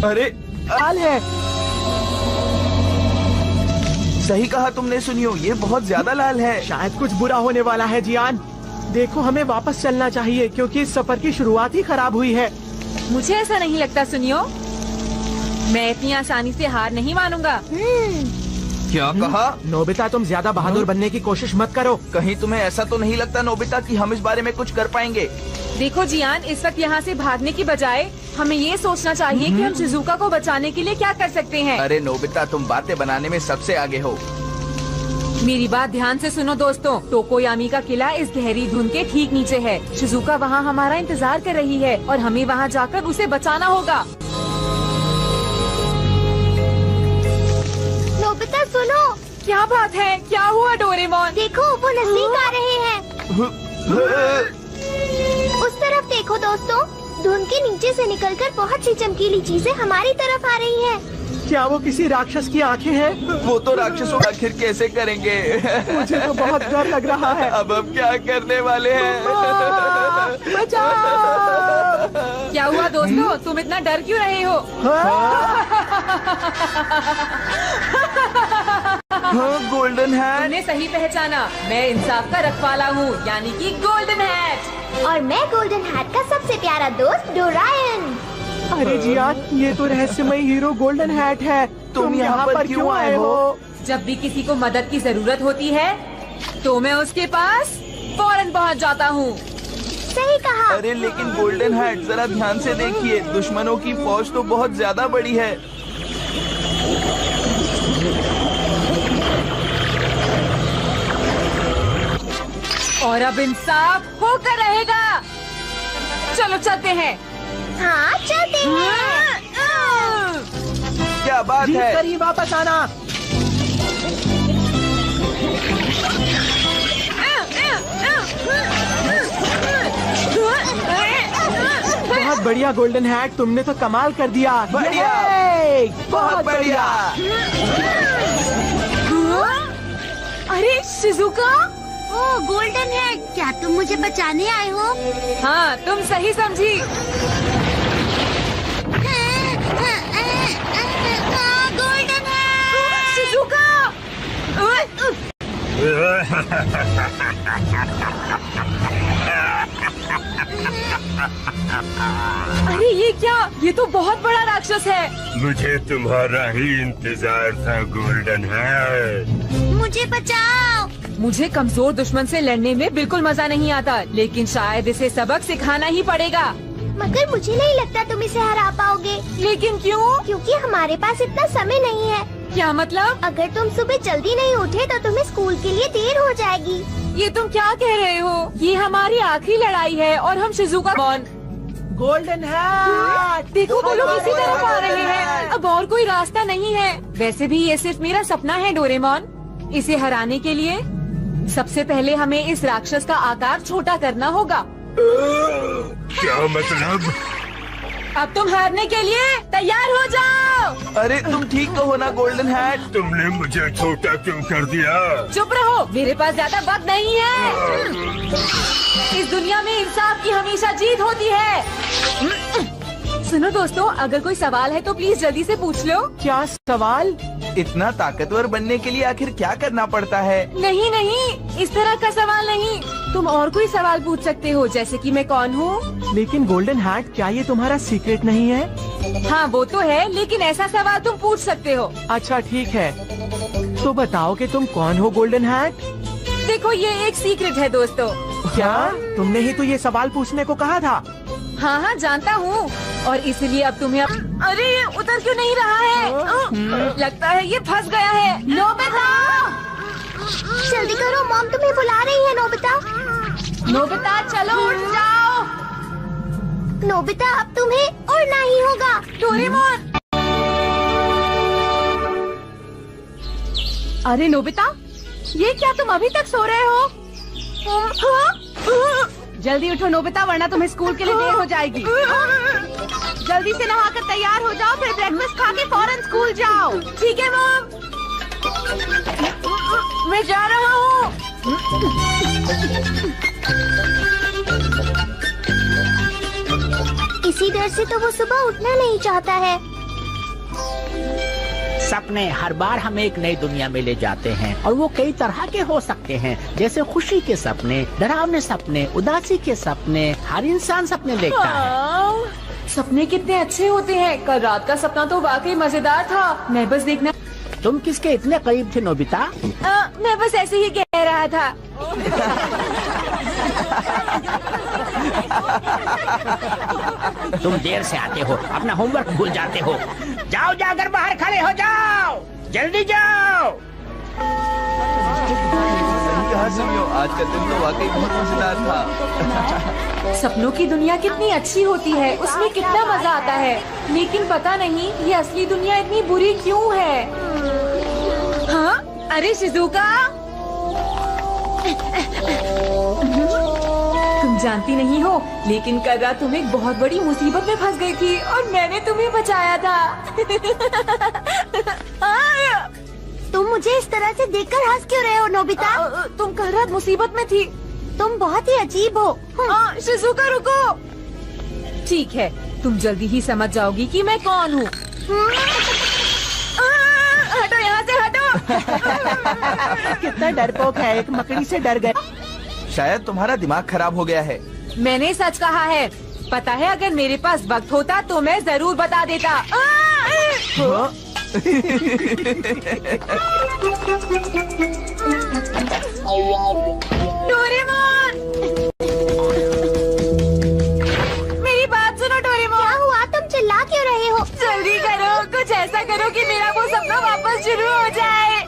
अरे लाल है। सही कहा तुमने सुनियो, ये बहुत ज्यादा लाल है। शायद कुछ बुरा होने वाला है जियान। देखो हमें वापस चलना चाहिए क्योंकि इस सफर की शुरुआत ही खराब हुई है। मुझे ऐसा नहीं लगता सुनियो, मैं इतनी आसानी से हार नहीं मानूंगा। क्या कहा? नोबिता तुम ज्यादा बहादुर बनने की कोशिश मत करो। कहीं तुम्हें ऐसा तो नहीं लगता नोबिता कि हम इस बारे में कुछ कर पाएंगे? देखो जियान, इस वक्त यहाँ से भागने की बजाय हमें ये सोचना चाहिए कि हम शिजुका को बचाने के लिए क्या कर सकते हैं। अरे नोबिता, तुम बातें बनाने में सबसे आगे हो। मेरी बात ध्यान से सुनो दोस्तों, टोकोयामी का किला इस गहरी धुंध के ठीक नीचे है। शिजुका वहाँ हमारा इंतजार कर रही है और हमें वहाँ जाकर उसे बचाना होगा। नोबिता सुनो। क्या बात है? क्या हुआ डोरेमोन? देखो वो नजदीक आ रहे हैं। उस तरफ देखो दोस्तों, धुंध के नीचे से निकलकर बहुत सी चमकीली चीजें हमारी तरफ आ रही हैं। क्या वो किसी राक्षस की आंखें हैं? वो तो राक्षसों आखिर कैसे करेंगे? मुझे तो बहुत डर लग रहा है। अब हम क्या करने वाले हैं? बचाओ! क्या हुआ दोस्तों, तुम इतना डर क्यों रहे हो? हाँ, गोल्डन हैट। तुमने सही पहचाना, मैं इंसाफ का रखवाला हूँ, यानी कि गोल्डन हैट। और मैं गोल्डन हैट का सबसे प्यारा दोस्त डोरायन। अरे जियान, ये तो रहस्यमयी हीरो गोल्डन हैट है। तुम यहाँ पर क्यों आए हो? जब भी किसी को मदद की जरूरत होती है तो मैं उसके पास फौरन पहुँच जाता हूँ। सही कहा। अरे लेकिन गोल्डन हैट, जरा ध्यान से देखिए, दुश्मनों की फौज तो बहुत ज्यादा बड़ी है। और अब इंसाफ होकर रहेगा। चलो चलते हैं। हाँ चलते हैं। क्या बात जीत है? कर ही वापस आना। बहुत बढ़िया गोल्डन हैट, तुमने तो कमाल कर दिया। बढ़िया, ये! बहुत बढ़िया। अरे शिजुका, ओ गोल्डन हैट, क्या तुम मुझे बचाने आए हो? हाँ तुम सही समझी। Golden hat. शिजुका! अरे ये क्या? ये तो बहुत बड़ा राक्षस है। मुझे तुम्हारा ही इंतजार था गोल्डन हैट। मुझे बचाओ। मुझे कमजोर दुश्मन से लड़ने में बिल्कुल मजा नहीं आता, लेकिन शायद इसे सबक सिखाना ही पड़ेगा। मगर मुझे नहीं लगता तुम इसे हरा पाओगे। लेकिन क्यों? क्योंकि हमारे पास इतना समय नहीं है। क्या मतलब? अगर तुम सुबह जल्दी नहीं उठे तो तुम्हें स्कूल के लिए देर हो जाएगी। ये तुम क्या कह रहे हो? ये हमारी आखिरी लड़ाई है और हम शिजुका कौन? Golden hat! देखो वो लोग इसी तरफ आ रहे हैं। अब और कोई रास्ता नहीं है। वैसे भी ये सिर्फ मेरा सपना है डोरेमोन। इसे हराने के लिए सबसे पहले हमें इस राक्षस का आकार छोटा करना होगा। क्या मतलब? अब तुम हारने के लिए तैयार हो जाओ। अरे तुम ठीक तो हो ना गोल्डन हैट? तुमने मुझे छोटा क्यों कर दिया? चुप रहो, मेरे पास ज्यादा वक्त नहीं है। इस दुनिया में इंसाफ की हमेशा जीत होती है। सुनो दोस्तों, अगर कोई सवाल है तो प्लीज जल्दी से पूछ लो। क्या सवाल? इतना ताकतवर बनने के लिए आखिर क्या करना पड़ता है? नहीं नहीं, इस तरह का सवाल नहीं। तुम और कोई सवाल पूछ सकते हो, जैसे कि मैं कौन हूँ। लेकिन गोल्डन हैट, क्या ये तुम्हारा सीक्रेट नहीं है? हाँ वो तो है, लेकिन ऐसा सवाल तुम पूछ सकते हो। अच्छा ठीक है, तो बताओ कि तुम कौन हो गोल्डन हैट? देखो ये एक सीक्रेट है दोस्तों। क्या? तुमने ही तो ये सवाल पूछने को कहा था। हाँ हाँ जानता हूँ, और इसलिए अब तुम्हें अरे ये उतर क्यों नहीं रहा है? लगता है ये फंस गया है। नोबिता! जल्दी करो, मॉम तुम्हें बुला रही है। नोबिता, नोबिता चलो उठ जाओ। नोबिता अब तुम्हें उड़ना ही होगा। डोरेमोन! अरे नोबिता, ये क्या तुम अभी तक सो रहे हो? जल्दी उठो नोबिता, वरना तुम्हें स्कूल के लिए देर हो जाएगी। जल्दी से नहाकर तैयार हो जाओ, फिर ब्रेकफास्ट खा के फौरन स्कूल जाओ। ठीक है मॉम, मैं जा रहा हूँ। इसी डर से तो वो सुबह उठना नहीं चाहता है। सपने हर बार हमें एक नई दुनिया में ले जाते हैं और वो कई तरह के हो सकते हैं, जैसे खुशी के सपने, डरावने सपने, उदासी के सपने। हर इंसान सपने देखता है। सपने कितने अच्छे होते हैं। कल रात का सपना तो वाकई मजेदार था। मैं बस देखना। तुम किसके इतने करीब थे नोबिता? मैं बस ऐसे ही कह रहा था। तुम देर से आते हो, अपना होमवर्क भूल जाते हो। जाओ जाकर बाहर खड़े हो जाओ, जल्दी जाओ। सही कहा सुनियो, आज का दिन तो वाकई बहुत मजेदार था। सपनों की दुनिया कितनी अच्छी होती है, उसमें कितना मजा आता है। लेकिन पता नहीं ये असली दुनिया इतनी बुरी क्यों है। हाँ? अरे शिजुका, तुम जानती नहीं हो, लेकिन कल रात तुम एक बहुत बड़ी मुसीबत में फंस गई थी और मैंने तुम्हें बचाया था। तुम मुझे इस तरह से देखकर हंस क्यों रहे हो नोबिता? तुम कल रात मुसीबत में थी। तुम बहुत ही अजीब हो। शिजुका रुको। ठीक है, तुम जल्दी ही समझ जाओगी कि मैं कौन हूँ। हटो यहाँ से, हटो। कितना डरपोक है, एक मकड़ी से डर गया। शायद तुम्हारा दिमाग खराब हो गया है। मैंने सच कहा है। पता है, अगर मेरे पास वक्त होता तो मैं जरूर बता देता। डोरेमोन, मेरी बात सुनो डोरेमोन। क्या हुआ? तुम चिल्ला क्यों रहे हो? जल्दी करो, कुछ ऐसा करो कि मेरा वो सपना वापस शुरू हो जाए।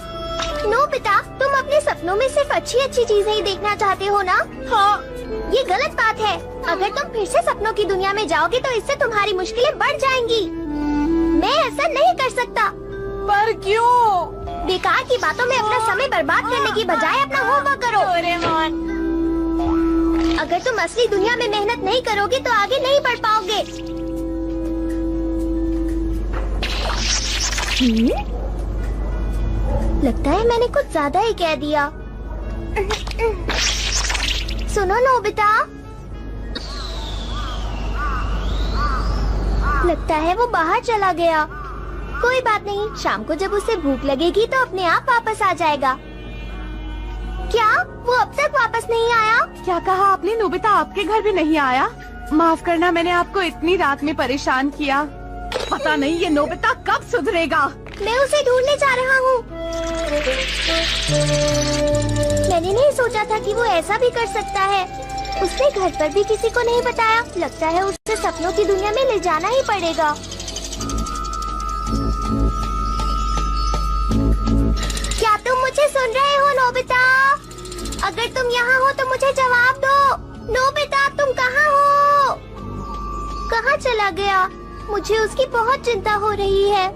नोबिता, तुम अपने सपनों में सिर्फ अच्छी अच्छी चीजें ही देखना चाहते हो ना? हाँ। ये गलत बात है। अगर तुम फिर से सपनों की दुनिया में जाओगे तो इससे तुम्हारी मुश्किलें बढ़ जाएंगी। मैं ऐसा नहीं कर सकता। पर क्यों? बेकार की बातों में अपना समय बर्बाद करने की बजाय अपना होमवर्क करो। अगर तुम असली दुनिया में मेहनत नहीं करोगे तो आगे नहीं बढ़ पाओगे। लगता है मैंने कुछ ज्यादा ही कह दिया। सुनो नोबिता, लगता है वो बाहर चला गया। कोई बात नहीं, शाम को जब उसे भूख लगेगी तो अपने आप वापस आ जाएगा। क्या वो अब तक वापस नहीं आया? क्या कहा आपने नोबिता? आपके घर भी नहीं आया? माफ करना, मैंने आपको इतनी रात में परेशान किया। पता नहीं ये नोबिता कब सुधरेगा। मैं उसे ढूंढने जा रहा हूँ। मैंने नहीं सोचा था कि वो ऐसा भी कर सकता है। उसने घर पर भी किसी को नहीं बताया। लगता है उसे सपनों की दुनिया में ले जाना ही पड़ेगा। क्या तुम मुझे सुन रहे हो नोबिता? अगर तुम यहाँ हो तो मुझे जवाब दो। नोबिता, तुम कहाँ हो? कहाँ चला गया? मुझे उसकी बहुत चिंता हो रही है।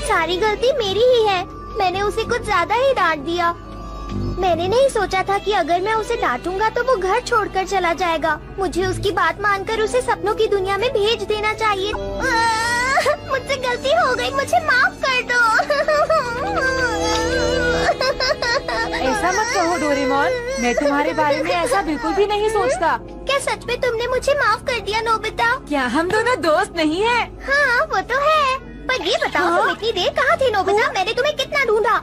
सारी गलती मेरी ही है। मैंने उसे कुछ ज्यादा ही डांट दिया। मैंने नहीं सोचा था कि अगर मैं उसे डांटूंगा तो वो घर छोड़कर चला जाएगा। मुझे उसकी बात मानकर उसे सपनों की दुनिया में भेज देना चाहिए। मुझसे गलती हो गई, मुझे माफ कर दो। ऐसा मत कहो डोरेमोन, मैं तुम्हारे बारे में ऐसा बिल्कुल भी नहीं सोचता। क्या सच में तुमने मुझे माफ कर दिया नोबिता? क्या हम दोनों दोस्त नहीं हैं? हाँ, वो तो है। पर ये बताओ, तुम इतनी देर कहाँ थे नोबिता? मैंने तुम्हें कितना ढूंढा।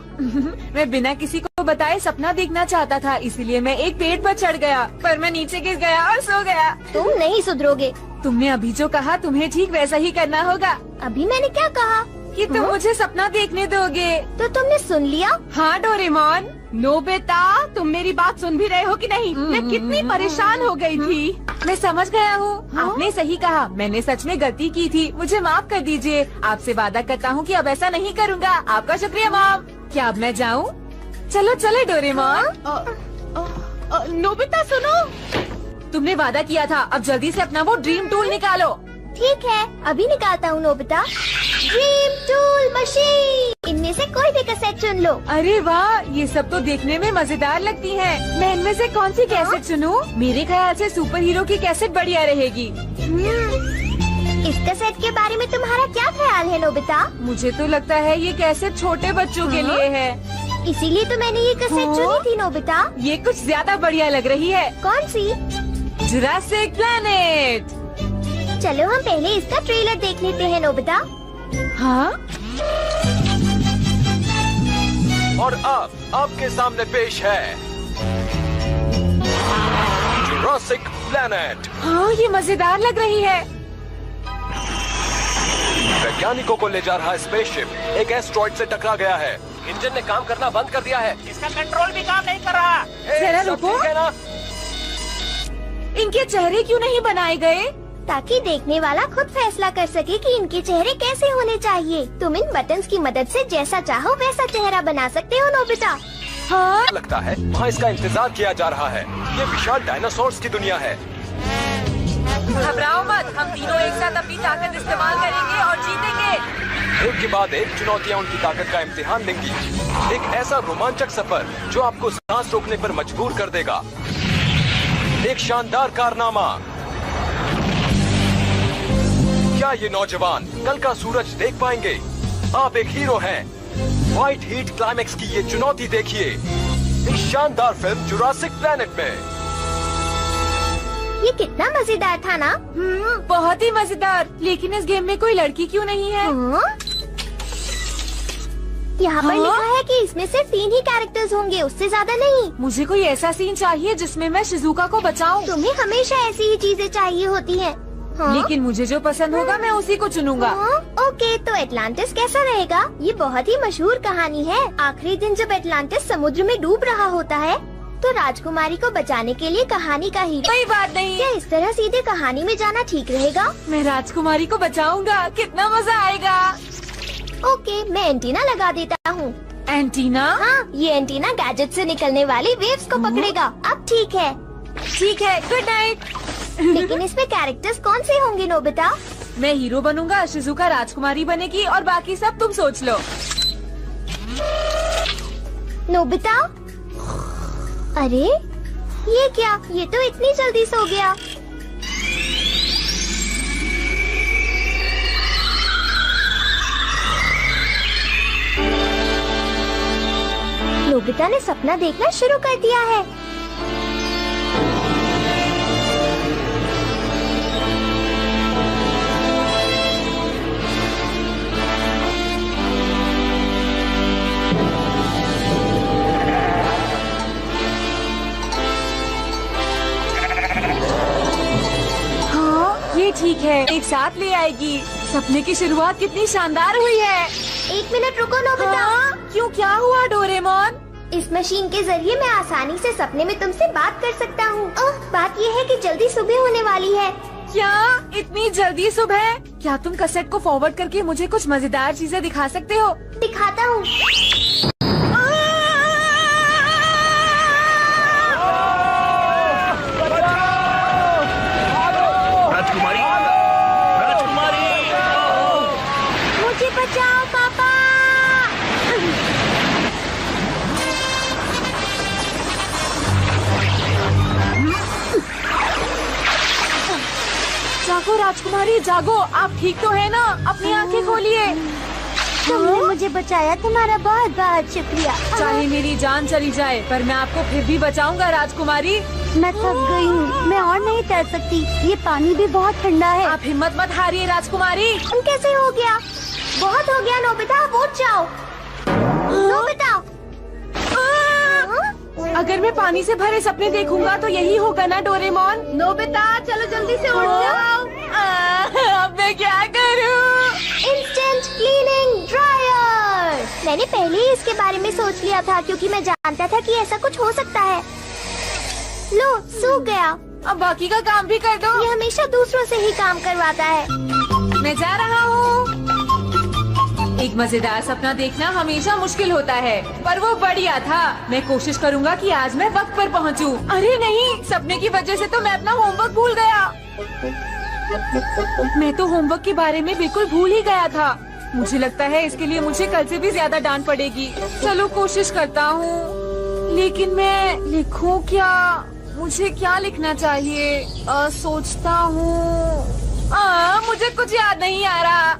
मैं बिना किसी को बताए सपना देखना चाहता था, इसीलिए मैं एक पेड़ पर चढ़ गया, पर मैं नीचे गिर गया और सो गया। तुम नहीं सुधरोगे। तुमने अभी जो कहा तुम्हें ठीक वैसा ही करना होगा। अभी मैंने क्या कहा? कि तुम मुझे सपना देखने दोगे। तो तुमने सुन लिया? हाँ डोरेमोन। नोबिता, तुम मेरी बात सुन भी रहे हो कि नहीं? मैं कितनी परेशान हो गई थी। मैं समझ गया हूँ। आपने सही कहा, मैंने सच में गलती की थी। मुझे माफ कर दीजिए। आपसे वादा करता हूँ कि अब ऐसा नहीं करूँगा। आपका शुक्रिया मॉम। क्या अब मैं जाऊँ? चलो चलो डोरेमोन। नोबिता सुनो, तुमने वादा किया था, अब जल्दी से अपना वो ड्रीम टूल निकालो। ठीक है, अभी निकालता हूँ नोबिता। ड्रीम टूल मशीन, इनमें से कोई भी कैसेट चुन लो। अरे वाह, ये सब तो देखने में मजेदार लगती हैं। मैं इनमें से कौन सी कैसेट चुनूं? मेरे ख्याल से सुपर हीरो की कैसेट बढ़िया रहेगी। इस कैसेट के बारे में तुम्हारा क्या ख्याल है नोबिता? मुझे तो लगता है ये कैसेट छोटे बच्चों के लिए है। इसीलिए तो मैंने ये कैसेट चुनी थी नोबिता। ये कुछ ज्यादा बढ़िया लग रही है। कौन सी? Jurassic planet. चलो हम पहले इसका ट्रेलर देख लेते हैं नोबिता। हाँ और अब आपके सामने पेश है जुरासिक प्लैनेट। हाँ, ये मजेदार लग रही है। वैज्ञानिकों को ले जा रहा स्पेसशिप एक एस्ट्रॉइड से टकरा गया है। इंजन ने काम करना बंद कर दिया है। इसका कंट्रोल भी काम नहीं कर रहा। जरा सब रुको। ठीक है ना? इनके चेहरे क्यों नहीं बनाए गए? ताकि देखने वाला खुद फैसला कर सके कि इनके चेहरे कैसे होने चाहिए। तुम इन बटन्स की मदद से जैसा चाहो वैसा चेहरा बना सकते हो नोबिता। हाँ, लगता है वहाँ इसका इंतजार किया जा रहा है। ये विशाल डायनासोर्स की दुनिया है। घबराओ मत, हम तीनों एक साथ अपनी ताकत इस्तेमाल करेंगे और जीतेंगे। एक के बाद एक चुनौतियाँ उनकी ताकत का इम्तिहान लेंगी। एक ऐसा रोमांचक सफर जो आपको सांस रोकने पर मजबूर कर देगा। एक शानदार कारनामा। क्या ये नौजवान कल का सूरज देख पाएंगे? आप एक हीरो हैं। व्हाइट हीट क्लाइमेक्स की ये चुनौती देखिए इस शानदार फिल्म जुरासिक प्लैनेट में। ये कितना मजेदार था ना? बहुत ही मजेदार। लेकिन इस गेम में कोई लड़की क्यों नहीं है? यहाँ पर लिखा है कि इसमें सिर्फ 3 ही कैरेक्टर्स होंगे, उससे ज्यादा नहीं। मुझे कोई ऐसा सीन चाहिए जिसमें मैं शिजुका को बचाऊं। तुम्हें हमेशा ऐसी ही चीजें चाहिए होती हैं। हाँ? लेकिन मुझे जो पसंद होगा मैं उसी को चुनूंगा। ओके, तो एटलांटिस कैसा रहेगा? ये बहुत ही मशहूर कहानी है। आखिरी दिन जब एटलांटिस समुद्र में डूब रहा होता है तो राजकुमारी को बचाने के लिए कहानी का हीरो। कोई बात नहीं। क्या इस तरह सीधे कहानी में जाना ठीक रहेगा? मैं राजकुमारी को बचाऊंगा। कितना मजा आएगा। ओके, मैं एंटीना लगा देता हूँ। एंटीना? हाँ, ये एंटीना गैजेट से निकलने वाली वेव्स को पकड़ेगा। अब ठीक है। ठीक है, गुड नाइट। लेकिन इसमें कैरेक्टर्स कौन से होंगे नोबिता? मैं हीरो बनूंगा, शिजुका राजकुमारी बनेगी और बाकी सब तुम सोच लो। नोबिता? अरे ये क्या? ये तो इतनी जल्दी सो गया। नोबिता ने सपना देखना शुरू कर दिया है। ये ठीक है, एक साथ ले आएगी। सपने की शुरुआत कितनी शानदार हुई है। 1 मिनट रुको नोबिता। हाँ? क्यों, क्या हुआ डोरेमोन? इस मशीन के जरिए मैं आसानी से सपने में तुमसे बात कर सकता हूँ। बात ये है कि जल्दी सुबह होने वाली है। क्या इतनी जल्दी सुबह? क्या तुम कैसेट को फॉरवर्ड करके मुझे कुछ मजेदार चीजें दिखा सकते हो? दिखाता हूँ। राजकुमारी, राजकुमारी, मुझे बचाओ पापा। जागो राजकुमारी, जागो। आप ठीक तो है ना? अपनी आंखें खोलिए। तुमने मुझे बचाया, तुम्हारा बहुत बहुत शुक्रिया। चाहे मेरी जान चली जाए पर मैं आपको फिर भी बचाऊंगा राजकुमारी। मैं थक गई हूँ, मैं और नहीं तैर सकती। ये पानी भी बहुत ठंडा है। आप हिम्मत मत हारिए राजकुमारी। तुम कैसे हो गया? बहुत हो गया नोबिता, अब उठ जाओ। नोबिता, अगर मैं पानी से भरे सपने देखूंगा तो यही होगा ना डोरेमोन? नोबिता चलो जल्दी से उठ जाओ। अब मैं क्या करूं? Instant cleaning dryer. मैंने पहले ही इसके बारे में सोच लिया था क्योंकि मैं जानता था कि ऐसा कुछ हो सकता है। लो, सूख गया। अब बाकी का काम भी कर दो। ये हमेशा दूसरों से ही काम करवाता है। मैं जा रहा हूँ। एक मजेदार सपना देखना हमेशा मुश्किल होता है, पर वो बढ़िया था। मैं कोशिश करूँगा कि आज मैं वक्त पर पहुँचूँ। अरे नहीं, सपने की वजह से तो मैं अपना होमवर्क भूल गया। मैं तो होमवर्क के बारे में बिल्कुल भूल ही गया था। मुझे लगता है इसके लिए मुझे कल से भी ज्यादा डांट पड़ेगी। चलो कोशिश करता हूँ, लेकिन मैं लिखूं क्या? मुझे क्या लिखना चाहिए? सोचता हूँ। मुझे कुछ याद नहीं आ रहा।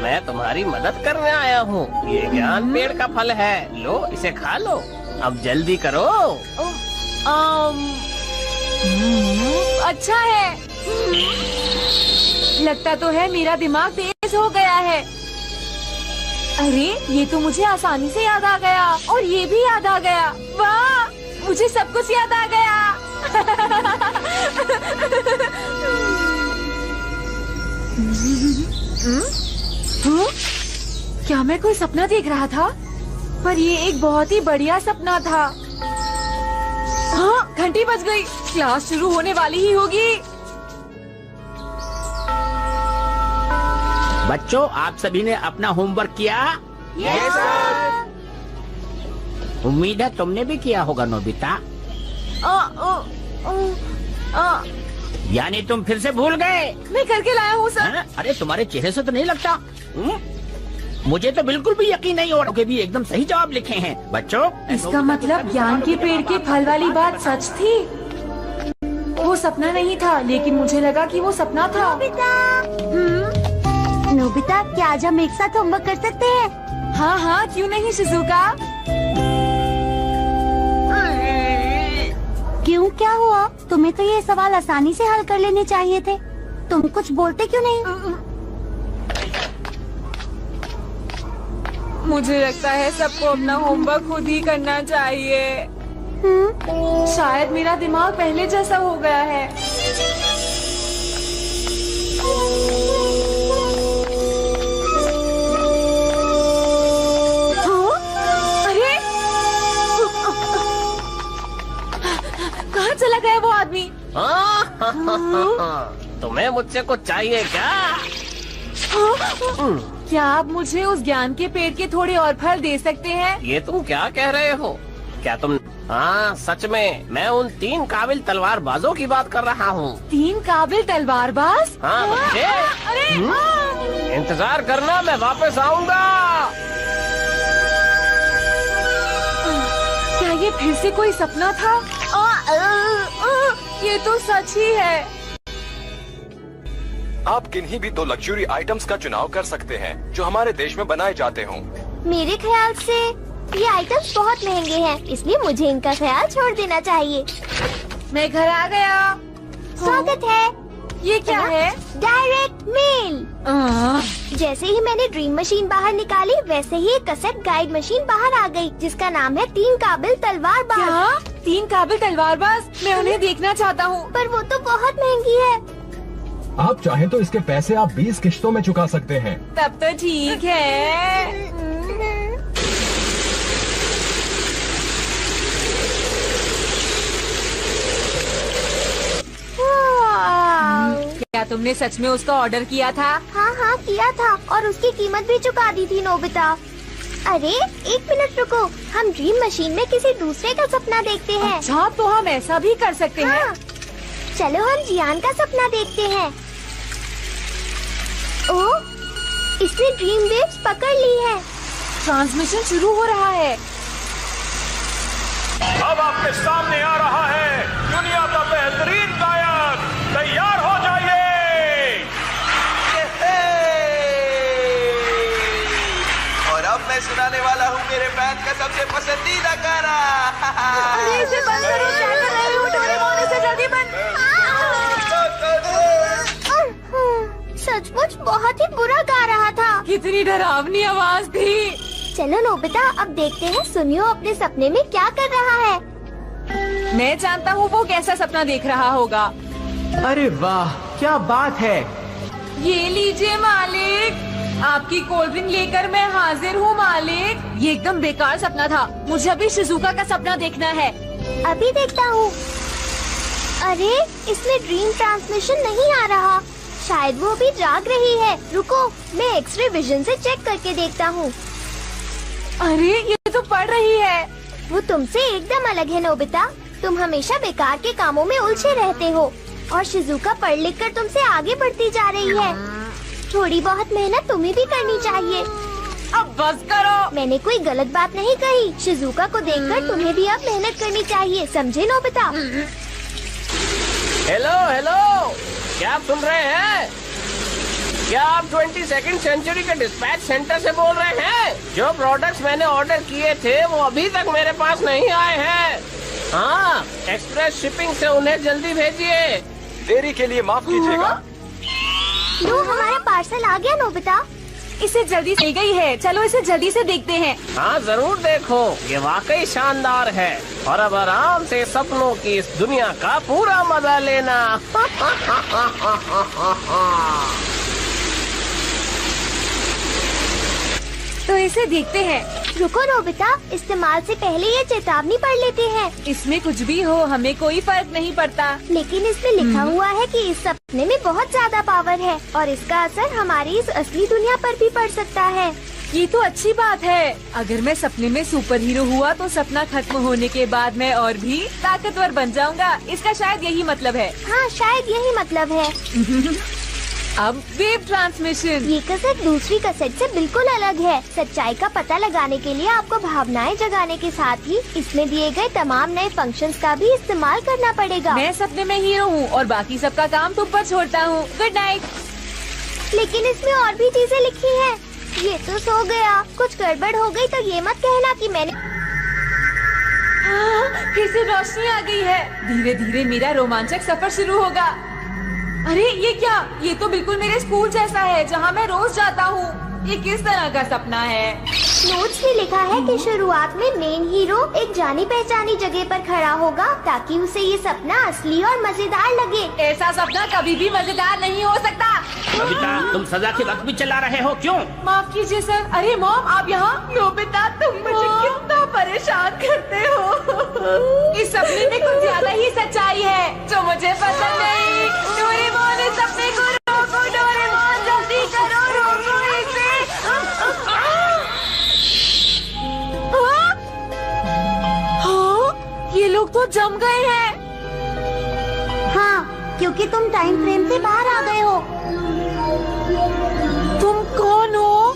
मैं तुम्हारी मदद करने आया हूँ। ये ज्ञान पेड़ का फल है, लो इसे खा लो। अब जल्दी करो। अच्छा है। लगता तो है मेरा दिमाग तेज हो गया है। अरे ये तो मुझे आसानी से याद आ गया और ये भी याद आ गया। वाह, मुझे सब कुछ याद आ गया। क्या मैं कोई सपना देख रहा था? पर ये एक बहुत ही बढ़िया सपना था। हाँ, घंटी बज गई। क्लास शुरू होने वाली ही होगी। बच्चों, आप सभी ने अपना होमवर्क किया? Yes sir. उम्मीद है तुमने भी किया होगा नोबिता। यानी तुम फिर से भूल गए? मैं करके लाया हूँ सर। हाँ? अरे तुम्हारे चेहरे से तो नहीं लगता। मुझे तो बिल्कुल भी यकीन नहीं हो रहा कि भी एकदम सही जवाब लिखे हैं बच्चों। इसका मतलब ज्ञान के पेड़ के फल वाली बात सच थी। वो सपना नहीं था, लेकिन मुझे लगा कि वो सपना था। नोबिता, क्या आज हम एक साथ होमवर्क कर सकते हैं? हाँ हाँ, क्यों नहीं शिजुका। क्यों, क्या हुआ? तुम्हें तो ये सवाल आसानी से हल कर लेने चाहिए थे। तुम कुछ बोलते क्यों नहीं? मुझे लगता है सबको अपना होमवर्क खुद ही करना चाहिए। शायद मेरा दिमाग पहले जैसा हो गया है। अरे, कहाँ चला गया वो आदमी? तुम्हें मुझसे कुछ चाहिए क्या? क्या आप मुझे उस ज्ञान के पेड़ के थोड़े और फल दे सकते हैं? ये तुम क्या कह रहे हो? क्या तुम? हाँ, सच में मैं उन 3 काबिल तलवारबाजों की बात कर रहा हूँ। 3 काबिल तलवारबाज? हाँ बच्चे, अरे इंतजार करना, मैं वापस आऊँगा। क्या ये फिर से कोई सपना था? ये तो सच ही है। आप किन्हीं भी 2 लग्जरी आइटम्स का चुनाव कर सकते हैं जो हमारे देश में बनाए जाते हों। मेरे ख्याल से ये आइटम्स बहुत महंगे हैं, इसलिए मुझे इनका ख्याल छोड़ देना चाहिए। मैं घर आ गया। स्वागत है। ये क्या है? Direct mail. जैसे ही मैंने ड्रीम मशीन बाहर निकाली, वैसे ही एक कैसेट गाइड मशीन बाहर आ गई, जिसका नाम है 3 काबिल तलवारबाज। क्या? 3 काबिल तलवारबाज? मैं उन्हें देखना चाहता हूँ। पर वो तो बहुत महंगी है। आप चाहें तो इसके पैसे आप 20 किश्तों में चुका सकते हैं। तब तो ठीक है। क्या तुमने सच में उसका ऑर्डर किया था? हाँ हाँ, किया था और उसकी कीमत भी चुका दी थी नोबिता। अरे 1 मिनट रुको, हम ड्रीम मशीन में किसी दूसरे का सपना देखते हैं। अच्छा, तो हम ऐसा भी कर सकते हैं। हाँ, चलो हम जियान का सपना देखते हैं। ओह, इसने ड्रीम वेव्स पकड़ ली है। ट्रांसमिशन शुरू हो रहा है। अब आपके सामने आ रहा है दुनिया का बेहतरीन गायक। तैयार हो जाइए। और अब मैं सुनाने वाला हूँ मेरे फैन का सबसे पसंदीदा गाना। इसे बंद करो, क्या कर रहे हो? डोरेमोन, इसे जल्दी बंद। सचमुच बहुत ही बुरा गा रहा था। कितनी डरावनी आवाज थी। चलो नोबिता, अब देखते हैं सुनियो अपने सपने में क्या कर रहा है। मैं जानता हूँ वो कैसा सपना देख रहा होगा। अरे वाह, क्या बात है। ये लीजिए मालिक, आपकी कोल्ड ड्रिंक लेकर मैं हाजिर हूँ मालिक। ये एकदम बेकार सपना था। मुझे अभी शिजुका का सपना देखना है। अभी देखता हूँ। अरे, इसमें ड्रीम ट्रांसमिशन नहीं आ रहा। शायद वो अभी जाग रही है। रुको, मैं एक्सरे विजन से चेक करके देखता हूँ। अरे, ये तो पढ़ रही है। वो तुमसे एकदम अलग है नोबिता। तुम हमेशा बेकार के कामों में उलझे रहते हो और शिजुका पढ़ लिख कर तुमसे आगे बढ़ती जा रही है। थोड़ी बहुत मेहनत तुम्हें भी करनी चाहिए। अब बस करो। मैंने कोई गलत बात नहीं कही। शिजुका को देखकर तुम्हें भी अब मेहनत करनी चाहिए, समझे नोबिता? हेलो हेलो, क्या आप सुन रहे हैं? क्या आप 22nd सेंचुरी के डिस्पैच सेंटर से बोल रहे हैं? जो प्रोडक्ट्स मैंने ऑर्डर किए थे वो अभी तक मेरे पास नहीं आए हैं। हाँ, एक्सप्रेस शिपिंग से उन्हें जल्दी भेजिए। देरी के लिए माफ कीजिएगा। लो, हमारा पार्सल आ गया नोबिता। इसे जल्दी से गई है। चलो इसे जल्दी से देखते हैं। हाँ जरूर देखो, ये वाकई शानदार है। और अब आराम से सपनों की इस दुनिया का पूरा मजा लेना। तो इसे देखते हैं। रुको नोबिता, इस्तेमाल से पहले ये चेतावनी पढ़ लेते हैं। इसमें कुछ भी हो हमें कोई फर्क नहीं पड़ता। लेकिन इसमें लिखा हुआ है कि इस सपने में बहुत ज्यादा पावर है और इसका असर हमारी इस असली दुनिया पर भी पड़ सकता है। ये तो अच्छी बात है। अगर मैं सपने में सुपर हीरो हुआ तो सपना खत्म होने के बाद मैं और भी ताकतवर बन जाऊंगा। इसका शायद यही मतलब है। हाँ, शायद यही मतलब है। अब वेव ट्रांसमिशन। ये कैसेट दूसरी कैसेट से बिल्कुल अलग है। सच्चाई का पता लगाने के लिए आपको भावनाएं जगाने के साथ ही इसमें दिए गए तमाम नए फंक्शंस का भी इस्तेमाल करना पड़ेगा। मैं सपने में हीरो हूँ और बाकी सबका काम तुम पर छोड़ता हूँ। Good night. लेकिन इसमें और भी चीजें लिखी हैं। ये तो सो गया। कुछ गड़बड़ हो गई तो ये मत कहना कि मैंने। फिर से रोशनी आ गई है। धीरे धीरे मेरा रोमांचक सफर शुरू होगा। अरे ये क्या? ये तो बिल्कुल मेरे स्कूल जैसा है जहाँ मैं रोज जाता हूँ। ये किस तरह का सपना है? नोट्स में लिखा है कि शुरुआत में मेन हीरो एक जानी पहचानी जगह पर खड़ा होगा ताकि उसे ये सपना असली और मजेदार लगे। ऐसा सपना कभी भी मजेदार नहीं हो सकता। नोबिता, तुम सजा के वक्त भी चला रहे हो क्यों? माफ कीजिए सर। अरे मॉम, आप यहाँ? नोबिता, तुम मुझे कितना परेशान करते हो। इस सपने में कुछ ज्यादा ही सच्चाई है जो मुझे पसंद नहीं। डोरेमोन, इस सपने को रोको। डोरेमोन, जल्दी करो, रोको इसे। ये लोग तो जम गए हैं। हाँ, क्योंकि तुम टाइम फ्रेम से बाहर आ गए हो। तुम कौन हो?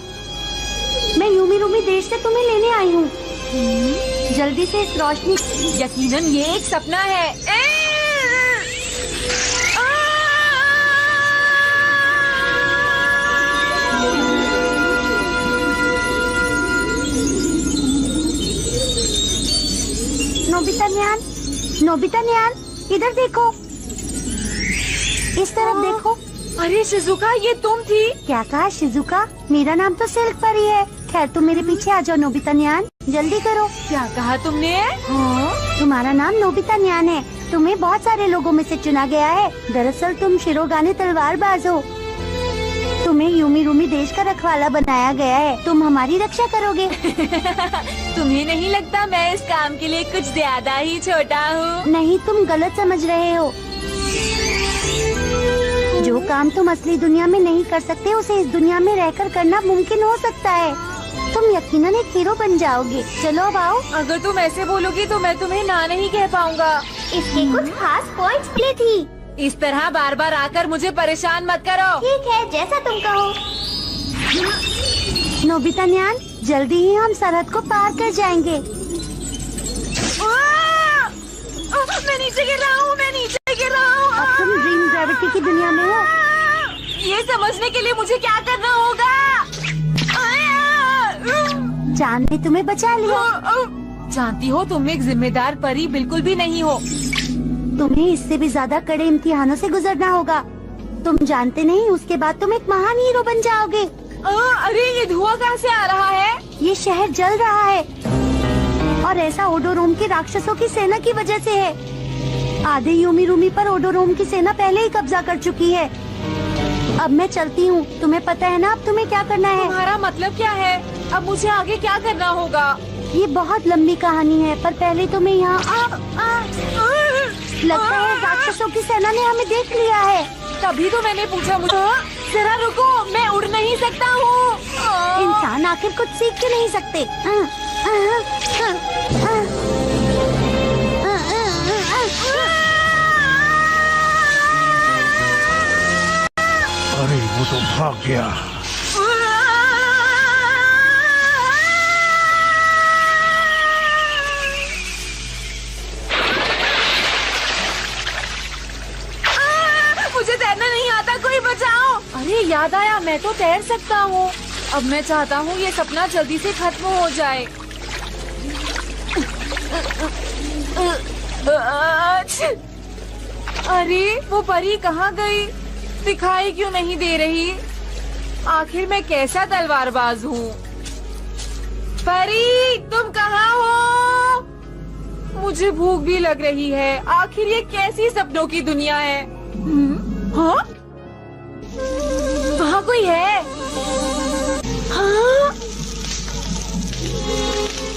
मैं यूमी रूमी देश से तुम्हें लेने आई हूँ। जल्दी से इस रोशनी। यकीनन ये एक सपना है। नोबिता न्यान, इधर देखो, इस तरफ देखो। अरे शिजुका, ये तुम थी? क्या कहा शिजुका? मेरा नाम तो सिल्क परी है। खैर तुम मेरे पीछे आ जाओ नोबिता न्यान, जल्दी करो। क्या कहा तुमने? हाँ, तुम्हारा नाम नोबिता न्यान है। तुम्हें बहुत सारे लोगों में से चुना गया है। दरअसल तुम शिरोगाने तलवारबाज हो। तुम्हें यूमी रूमी देश का रखवाला बनाया गया है। तुम हमारी रक्षा करोगे। तुम्हें नहीं लगता मैं इस काम के लिए कुछ ज्यादा ही छोटा हूँ? नहीं, तुम गलत समझ रहे हो। जो काम तुम असली दुनिया में नहीं कर सकते उसे इस दुनिया में रहकर करना मुमकिन हो सकता है। तुम यकीनन एक हीरो बन जाओगे। चलो अब आओ। अगर तुम ऐसे बोलोगी तो मैं तुम्हें ना नहीं कह पाऊंगा। इसके कुछ खास पॉइंट्स भी थी। इस तरह बार बार आकर मुझे परेशान मत करो। ठीक है, जैसा तुम कहो। नोबिता न्यान, जल्दी ही हम सरहद को पार कर जाएंगे। मैं नीचे गिर रहा हूँ, मैं नीचे गिर रहा हूँ। अब तुम ड्रीम ग्रेविटी की दुनिया में हो। ये समझने के लिए मुझे क्या करना होगा? चांद ने तुम्हें बचा लिया। जानती हो तुम एक जिम्मेदार परी बिल्कुल भी नहीं हो। तुम्हें इससे भी ज्यादा कड़े इम्तिहानों से गुजरना होगा। तुम जानते नहीं, उसके बाद तुम एक महान हीरो बन जाओगे। अरे ये धुआं कहाँ से आ रहा है? ये शहर जल रहा है और ऐसा ओडोरोम के राक्षसों की सेना की वजह से है। आधे यूमी रूमी पर ओडोरोम की सेना पहले ही कब्जा कर चुकी है। अब मैं चलती हूँ। तुम्हें पता है ना अब तुम्हें क्या करना है? तुम्हारा मतलब क्या है? अब मुझे आगे क्या करना होगा? ये बहुत लंबी कहानी है, पर पहले तुम्हें यहाँ लगता है राक्षसों की सेना ने हमें देख लिया है। तभी तो मैंने पूछा। मुझे जरा रुको, मैं उड़ नहीं सकता हूँ। इंसान आखिर कुछ सीख क्यों नहीं सकते? अरे वो तो भाग गया। मुझे तैरना नहीं आता, कोई बचाओ। अरे याद आया, मैं तो तैर सकता हूँ। अब मैं चाहता हूँ ये सपना जल्दी से खत्म हो जाए। अरे वो परी कहाँ गई? दिखाई क्यों नहीं दे रही? आखिर मैं कैसा तलवारबाज हूँ? परी, तुम कहाँ हो? मुझे भूख भी लग रही है। आखिर ये कैसी सपनों की दुनिया है? हाँ? वहाँ कोई है? हाँ?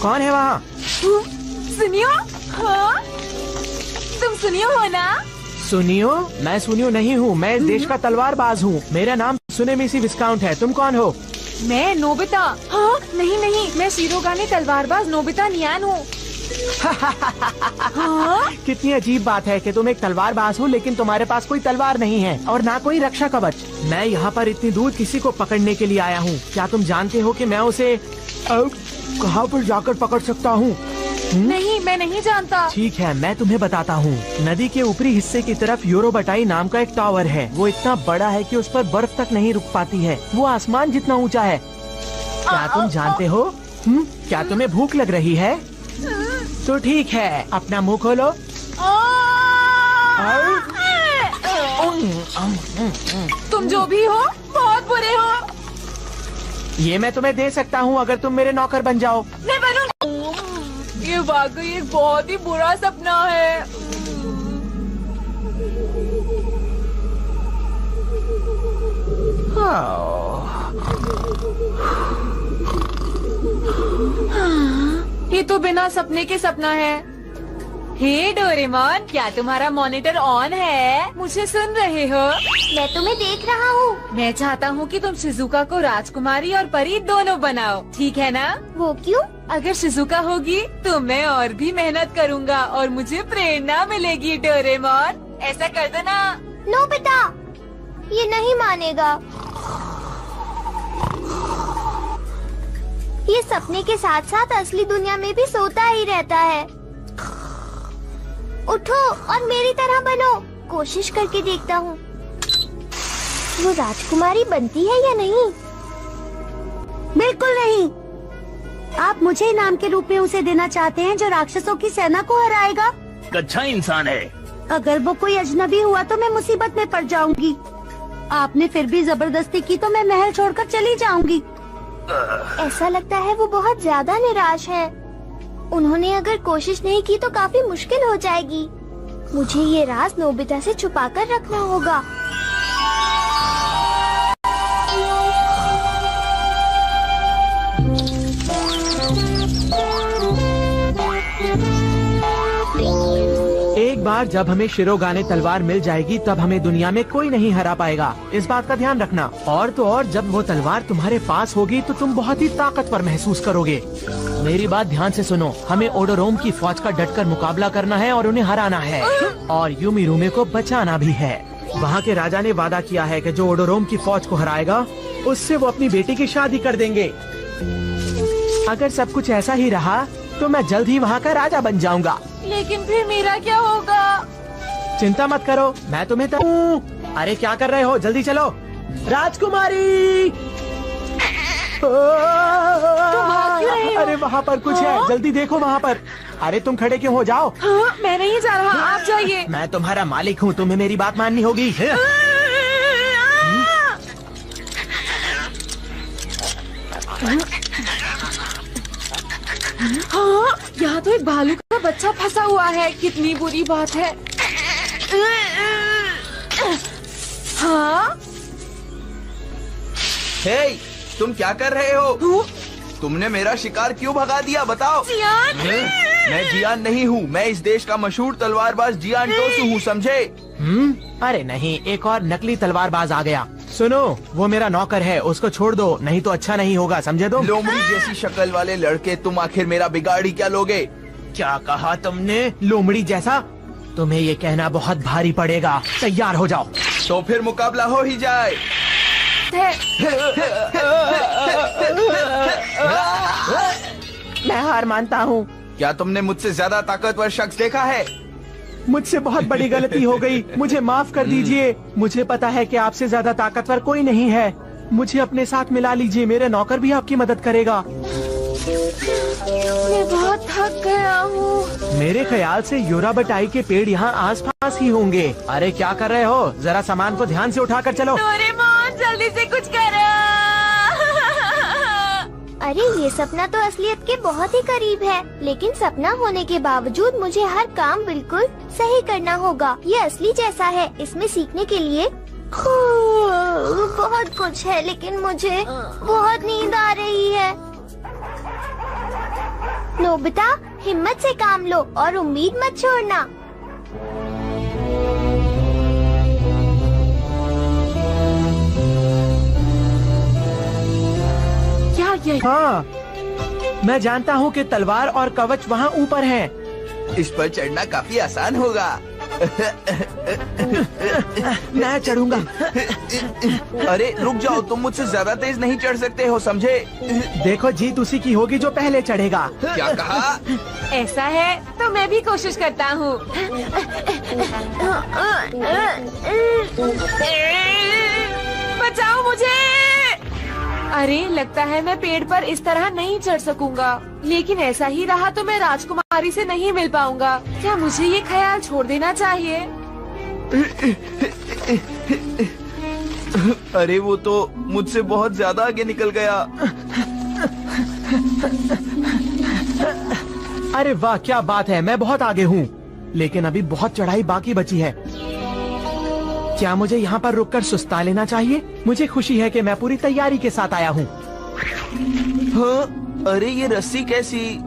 कौन है वहाँ? सुनियो? हाँ? तुम सुनियो हो ना? सुनियो? मैं सुनियो नहीं हूँ, मैं इस देश का तलवारबाज हूँ। मेरा नाम सुनेमिसी विस्काउंट है। तुम कौन हो? मैं नोबिता। हाँ? नहीं, मैं शिरोगाने तलवारबाज नोबिता नियान हूँ। हाँ? कितनी अजीब बात है कि तुम एक तलवारबाज हो लेकिन तुम्हारे पास कोई तलवार नहीं है और ना कोई रक्षा कवच। मैं यहाँ पर इतनी दूर किसी को पकड़ने के लिए आया हूँ। क्या तुम जानते हो कि मैं उसे कहाँ पर जाकर पकड़ सकता हूँ? नहीं, मैं नहीं जानता। ठीक है, मैं तुम्हें बताता हूँ। नदी के ऊपरी हिस्से की तरफ यूरोबटाई नाम का एक टावर है। वो इतना बड़ा है कि उस पर बर्फ तक नहीं रुक पाती है। वो आसमान जितना ऊंचा है। क्या तुम जानते हो? क्या तुम्हें भूख लग रही है? तो ठीक है, अपना मुंह खोलो। तुम जो भी हो, बहुत बुरे हो। ये मैं तुम्हें दे सकता हूँ अगर तुम मेरे नौकर बन जाओ। मैं बनूं। ये वाकई एक बहुत ही बुरा सपना है। ये तो बिना सपने के सपना है। हे डोरेमोन, क्या तुम्हारा मॉनिटर ऑन है? मुझे सुन रहे हो? मैं तुम्हें देख रहा हूँ। मैं चाहता हूँ कि तुम शिजुका को राजकुमारी और परी दोनों बनाओ, ठीक है ना? वो क्यों? अगर शिजुका होगी तो मैं और भी मेहनत करूँगा और मुझे प्रेरणा मिलेगी। डोरेमोन, ऐसा कर दो ना। नोबिता, ये नहीं मानेगा। ये सपने के साथ साथ असली दुनिया में भी सोता ही रहता है। उठो और मेरी तरह बनो। कोशिश करके देखता हूँ वो राजकुमारी बनती है या नहीं। बिल्कुल नहीं। आप मुझे इनाम के रूप में उसे देना चाहते हैं जो राक्षसों की सेना को हराएगा? अच्छा इंसान है। अगर वो कोई अजनबी हुआ तो मैं मुसीबत में पड़ जाऊंगी। आपने फिर भी जबरदस्ती की तो मैं महल छोड़कर चली जाऊंगी। ऐसा लगता है वो बहुत ज्यादा निराश है। उन्होंने अगर कोशिश नहीं की तो काफी मुश्किल हो जाएगी। मुझे ये राज नोबिता से छुपाकर रखना होगा। एक बार जब हमें शिरोगाने तलवार मिल जाएगी तब हमें दुनिया में कोई नहीं हरा पाएगा। इस बात का ध्यान रखना। और तो और जब वो तलवार तुम्हारे पास होगी तो तुम बहुत ही ताकतवर महसूस करोगे। मेरी बात ध्यान से सुनो। हमें ओडोरोम की फौज का डटकर मुकाबला करना है और उन्हें हराना है और यूमिरुमे को बचाना भी है। वहाँ के राजा ने वादा किया है कि जो ओडोरोम की फौज को हराएगा उससे वो अपनी बेटी की शादी कर देंगे। अगर सब कुछ ऐसा ही रहा तो मैं जल्द ही वहाँ का राजा बन जाऊंगा। लेकिन फिर मेरा क्या होगा? चिंता मत करो, मैं तुम्हें अरे क्या कर रहे हो? जल्दी चलो। राजकुमारी, अरे वहाँ पर कुछ है, जल्दी देखो वहाँ पर। अरे तुम खड़े क्यों हो? जाओ। हाँ, मैं नहीं जा रहा, आप जाइए। मैं तुम्हारा मालिक हूँ, तुम्हें मेरी बात माननी होगी। हाँ, यहाँ तो एक भालू का बच्चा फंसा हुआ है। कितनी बुरी बात है। हाँ? हे, तुम क्या कर रहे हो? तुमने मेरा शिकार क्यों भगा दिया? बताओ। जियान? मैं जियान नहीं हूँ। मैं इस देश का मशहूर तलवारबाज जियान टोसू हूँ, समझे? अरे नहीं, एक और नकली तलवारबाज आ गया। सुनो, वो मेरा नौकर है, उसको छोड़ दो, नहीं तो अच्छा नहीं होगा, समझे तुम? लोमड़ी जैसी शक्ल वाले लड़के, तुम आखिर मेरा बिगाड़ी क्या लोगे? क्या कहा तुमने? लोमड़ी जैसा? तुम्हें ये कहना बहुत भारी पड़ेगा। तैयार हो जाओ। तो फिर मुकाबला हो ही जाए। मैं हार मानता हूँ। क्या तुमने मुझसे ज्यादा ताकतवर शख्स देखा है? मुझसे बहुत बड़ी गलती हो गई, मुझे माफ कर दीजिए। मुझे पता है कि आपसे ज्यादा ताकतवर कोई नहीं है। मुझे अपने साथ मिला लीजिए, मेरे नौकर भी आपकी मदद करेगा। मैं बहुत थक गया हूँ। मेरे ख्याल से यूरोबटाई के पेड़ यहाँ आसपास ही होंगे। अरे क्या कर रहे हो? जरा सामान को ध्यान से उठाकर चलो। डोरेमोन, जल्दी से कुछ करो। अरे ये सपना तो असलियत के बहुत ही करीब है, लेकिन सपना होने के बावजूद मुझे हर काम बिल्कुल सही करना होगा। ये असली जैसा है, इसमें सीखने के लिए बहुत कुछ है, लेकिन मुझे बहुत नींद आ रही है। नोबिता, हिम्मत से काम लो और उम्मीद मत छोड़ना। हाँ, मैं जानता हूँ कि तलवार और कवच वहाँ ऊपर हैं। इस पर चढ़ना काफी आसान होगा। मैं चढ़ूंगा। अरे रुक जाओ, तुम मुझसे ज्यादा तेज नहीं चढ़ सकते हो, समझे? देखो, जीत उसी की होगी जो पहले चढ़ेगा। क्या कहा? ऐसा है तो मैं भी कोशिश करता हूँ। बचाओ मुझे। अरे लगता है मैं पेड़ पर इस तरह नहीं चढ़ सकूंगा, लेकिन ऐसा ही रहा तो मैं राजकुमारी से नहीं मिल पाऊंगा। क्या मुझे ये ख्याल छोड़ देना चाहिए? अरे वो तो मुझसे बहुत ज्यादा आगे निकल गया। अरे वाह, क्या बात है, मैं बहुत आगे हूँ, लेकिन अभी बहुत चढ़ाई बाकी बची है। क्या मुझे यहाँ पर रुककर सुस्ता लेना चाहिए? मुझे खुशी है कि मैं पूरी तैयारी के साथ आया हूँ। हाँ, अरे ये रस्सी कैसी?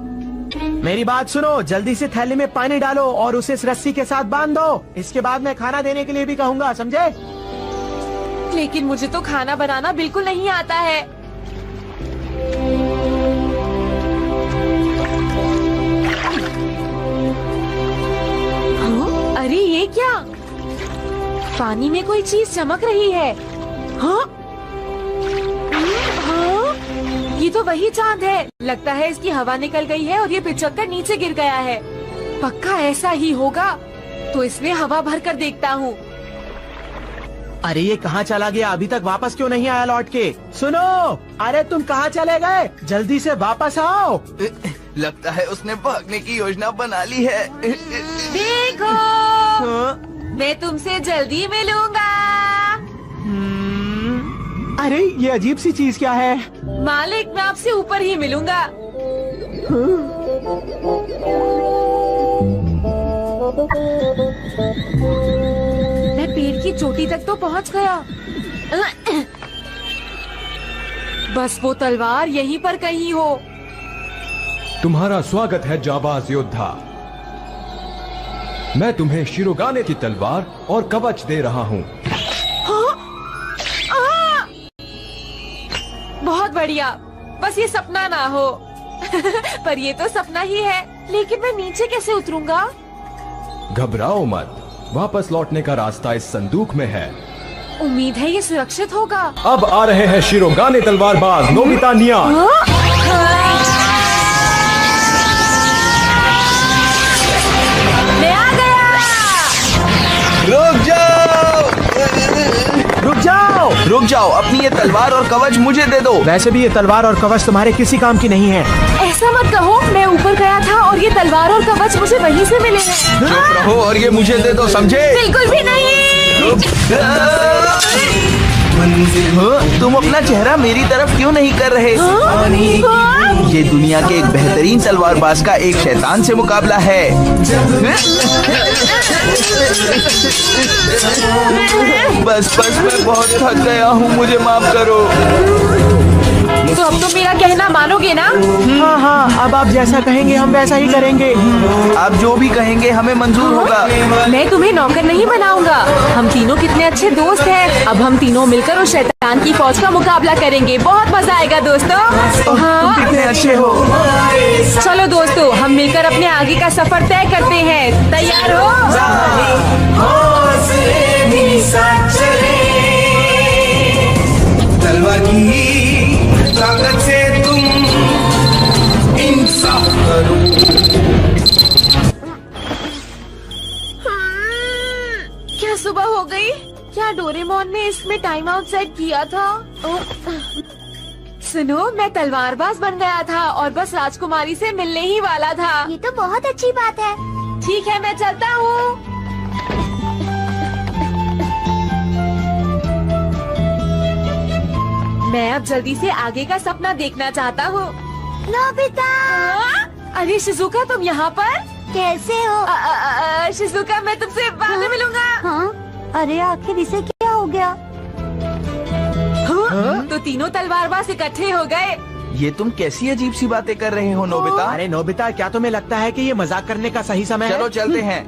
मेरी बात सुनो, जल्दी से थैले में पानी डालो और उसे इस रस्सी के साथ बांध दो। इसके बाद मैं खाना देने के लिए भी कहूँगा, समझे? लेकिन मुझे तो खाना बनाना बिल्कुल नहीं आता है। अरे ये क्या? पानी में कोई चीज चमक रही है। हाँ? हाँ? ये तो वही चांद है। लगता है इसकी हवा निकल गई है और ये पिचक कर नीचे गिर गया है। पक्का ऐसा ही होगा, तो इसमें हवा भर कर देखता हूँ। अरे ये कहाँ चला गया? अभी तक वापस क्यों नहीं आया लौट के? सुनो, अरे तुम कहाँ चले गए? जल्दी से वापस आओ। लगता है उसने भागने की योजना बना ली है। देखो, मैं तुमसे जल्दी मिलूंगा। अरे ये अजीब सी चीज क्या है? मालिक, मैं आपसे ऊपर ही मिलूंगा। मैं पेड़ की चोटी तक तो पहुंच गया। बस वो तलवार यहीं पर कहीं हो। तुम्हारा स्वागत है जाबाज योद्धा। मैं तुम्हें शिरोगाने की तलवार और कवच दे रहा हूँ। बहुत बढ़िया, बस ये सपना ना हो। पर ये तो सपना ही है, लेकिन मैं नीचे कैसे उतरूंगा? घबराओ मत, वापस लौटने का रास्ता इस संदूक में है। उम्मीद है ये सुरक्षित होगा। अब आ रहे हैं शिरोगाने तलवारबाज नोबिता नियान। मैं आ गया। रुक जाओ, रुक जाओ, रुक जाओ। अपनी ये तलवार और कवच मुझे दे दो। वैसे भी ये तलवार और कवच तुम्हारे किसी काम की नहीं है। ऐसा मत कहो, मैं ऊपर गया था और ये तलवार और कवच मुझे वहीं से मिले हैं। चुप रहो और ये मुझे दे दो, समझे? बिल्कुल भी नहीं। तुम अपना चेहरा मेरी तरफ क्यों नहीं कर रहे? ये दुनिया के एक बेहतरीन तलवारबाज का एक शैतान से मुकाबला है। बस बस, मैं बहुत थक गया हूँ, मुझे माफ करो। तो अब तुम मेरा कहना मानोगे ना? हाँ हाँ, अब आप जैसा कहेंगे हम वैसा ही करेंगे। आप जो भी कहेंगे हमें मंजूर होगा। मैं तुम्हें नौकर नहीं बनाऊंगा। हम तीनों कितने अच्छे दोस्त हैं। अब हम तीनों मिलकर उस शैतान की फौज का मुकाबला करेंगे। बहुत मजा आएगा दोस्तों। हाँ, कितने अच्छे हो। चलो दोस्तों, हम मिलकर अपने आगे का सफर तय करते हैं। तैयार हो? तलवार की ताकत से तुम इंसाफ करो। क्या सुबह हो गई? क्या डोरेमोन ने इसमें टाइम आउट सेट किया था? सुनो, मैं तलवारबाज बन गया था और बस राजकुमारी से मिलने ही वाला था। ये तो बहुत अच्छी बात है। ठीक है, मैं चलता हूँ। मैं अब जल्दी से आगे का सपना देखना चाहता हूँ। नोबिता, अरे शिजुका, तुम यहाँ पर कैसे हो? शिजुका, मैं तुमसे बाद में मिलूंगा। हाँ? अरे आखिर इसे क्या हो गया? तो तीनों तलवारबाज इकट्ठे हो गए। ये तुम कैसी अजीब सी बातें कर रहे हो नोबिता? अरे नोबिता, क्या तुम्हें लगता है कि ये मजाक करने का सही समय चलो है? चलते हैं।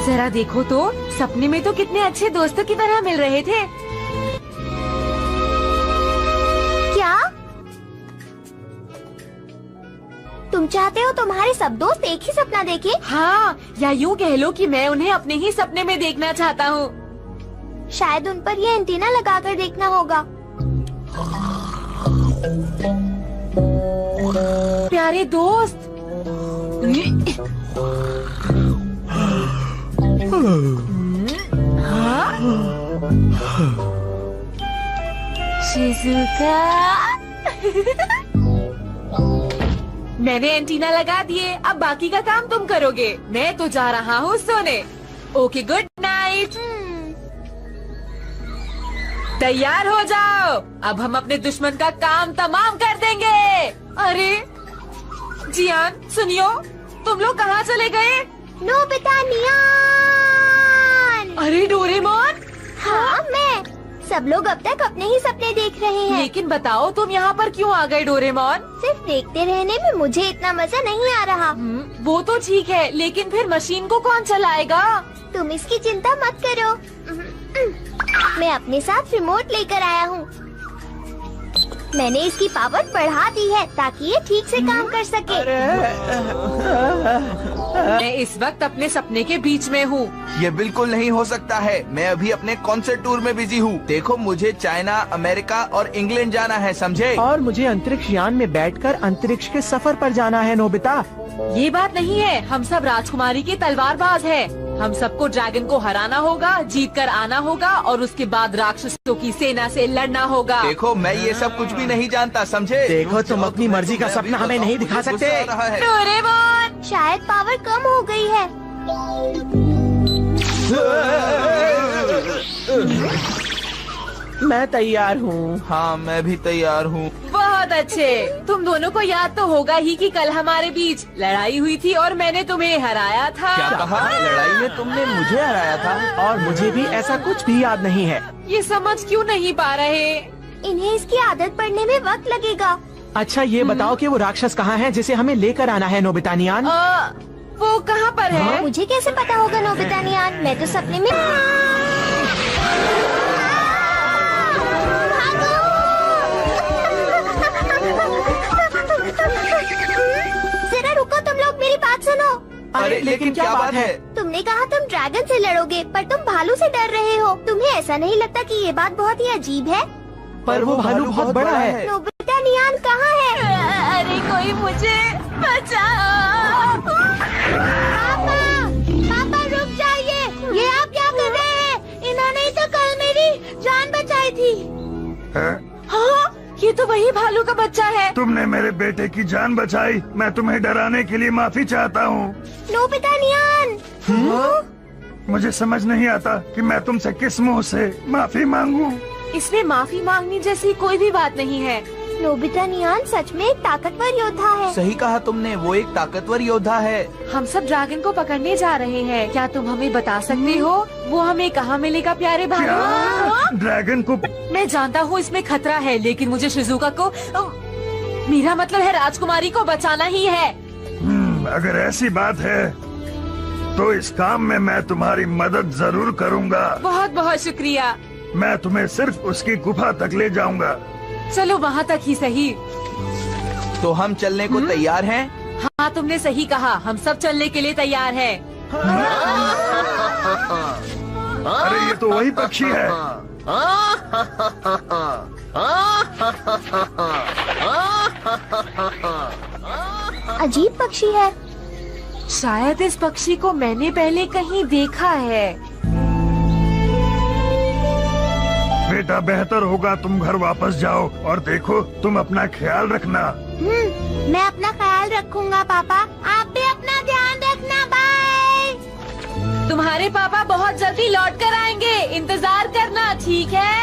जरा देखो तो, सपने में तो कितने अच्छे दोस्तों की तरह मिल रहे थे। क्या तुम चाहते हो तुम्हारे सब दोस्त एक ही सपना देखें? हाँ, या यूँ कह लो कि मैं उन्हें अपने ही सपने में देखना चाहता हूँ। शायद उन पर ये एंटीना लगाकर देखना होगा। प्यारे दोस्त, शिजुका, मैंने एंटीना लगा दिए, अब बाकी का काम तुम करोगे। मैं तो जा रहा हूँ सोने। Okay, good night. तैयार हो जाओ, अब हम अपने दुश्मन का काम तमाम कर देंगे। अरे जियान, सुनियो, तुम लोग कहाँ चले गए? नोबिता, नियान। अरे डोरेमोन। हाँ, मैं। सब लोग अब तक अपने ही सपने देख रहे हैं। लेकिन बताओ, तुम यहाँ पर क्यों आ गए डोरेमोन? सिर्फ देखते रहने में मुझे इतना मजा नहीं आ रहा। वो तो ठीक है, लेकिन फिर मशीन को कौन चलाएगा? तुम इसकी चिंता मत करो। मैं अपने साथ रिमोट लेकर आया हूँ। मैंने इसकी पावर बढ़ा दी है ताकि ये ठीक से काम कर सके। मैं इस वक्त अपने सपने के बीच में हूँ। ये बिल्कुल नहीं हो सकता है। मैं अभी अपने कॉन्सर्ट टूर में बिजी हूँ। देखो, मुझे चाइना, अमेरिका और इंग्लैंड जाना है, समझे? और मुझे अंतरिक्ष यान में बैठकर अंतरिक्ष के सफर पर जाना है नोबिता। ये बात नहीं है, हम सब राजकुमारी के तलवारबाज हैं। हम सबको ड्रैगन को हराना होगा, जीत कर आना होगा और उसके बाद राक्षसों की सेना से लड़ना होगा। देखो, मैं ये सब कुछ भी नहीं जानता, समझे? देखो, तुम अपनी मर्जी का सपना हमें नहीं दिखा सकते। डोरेमोन, शायद पावर कम हो गई है। मैं तैयार हूँ। हाँ, मैं भी तैयार हूँ। बहुत अच्छे। तुम दोनों को याद तो होगा ही कि कल हमारे बीच लड़ाई हुई थी और मैंने तुम्हें हराया था। क्या कहा? लड़ाई में तुमने मुझे हराया था? और मुझे भी ऐसा कुछ भी याद नहीं है। ये समझ क्यों नहीं पा रहे? इन्हें इसकी आदत पड़ने में वक्त लगेगा। अच्छा, ये बताओ कि वो राक्षस कहाँ है जिसे हमें लेकर आना है नोबिता नियान? वो कहाँ पर है? मुझे कैसे पता होगा नोबिता नियान? मैं तो सपने में। जरा रुको, तुम लोग मेरी बात सुनो। अरे लेकिन क्या बात है? तुमने कहा तुम ड्रैगन से लड़ोगे, पर तुम भालू से डर रहे हो। तुम्हें ऐसा नहीं लगता कि ये बात बहुत ही अजीब है? पर वो भालू बहुत बड़ा है। नोबिता नियान कहाँ है? अरे कोई मुझे बचाओ। पापा रुक जाइए। ये आप क्या कर रहे हैं? इन्होंने ही तो कल मेरी जान बचाई थी। हाँ, ये तो वही भालू का बच्चा है। तुमने मेरे बेटे की जान बचाई। मैं तुम्हें डराने के लिए माफी चाहता हूँ। नोबिता नियान। मुझे समझ नहीं आता कि मैं तुमसे किस मुंह से माफी मांगूं। इसमें माफी मांगने जैसी कोई भी बात नहीं है। नोबिता नियान सच में एक ताकतवर योद्धा है। सही कहा तुमने, वो एक ताकतवर योद्धा है। हम सब ड्रैगन को पकड़ने जा रहे हैं। क्या तुम हमें बता सकते हो वो हमें कहाँ मिलेगा प्यारे भालू? ड्रैगन को? मैं जानता हूँ इसमें खतरा है, लेकिन मुझे शिजुका को, मेरा मतलब है राजकुमारी को बचाना ही है। अगर ऐसी बात है तो इस काम में मैं तुम्हारी मदद जरूर करूँगा। बहुत बहुत शुक्रिया। मैं तुम्हें सिर्फ उसकी गुफा तक ले जाऊंगा। चलो वहाँ तक ही सही। तो हम चलने को तैयार हैं? हाँ, तुमने सही कहा, हम सब चलने के लिए तैयार हैं। अरे ये तो वही पक्षी है। अजीब पक्षी है। शायद इस पक्षी को मैंने पहले कहीं देखा है। बेटा, बेहतर होगा तुम घर वापस जाओ और देखो, तुम अपना ख्याल रखना। मैं अपना ख्याल रखूंगा पापा। आप भी अपना ध्यान रखना। बाय। तुम्हारे पापा बहुत जल्दी लौट कर आएंगे, इंतजार करना, ठीक है?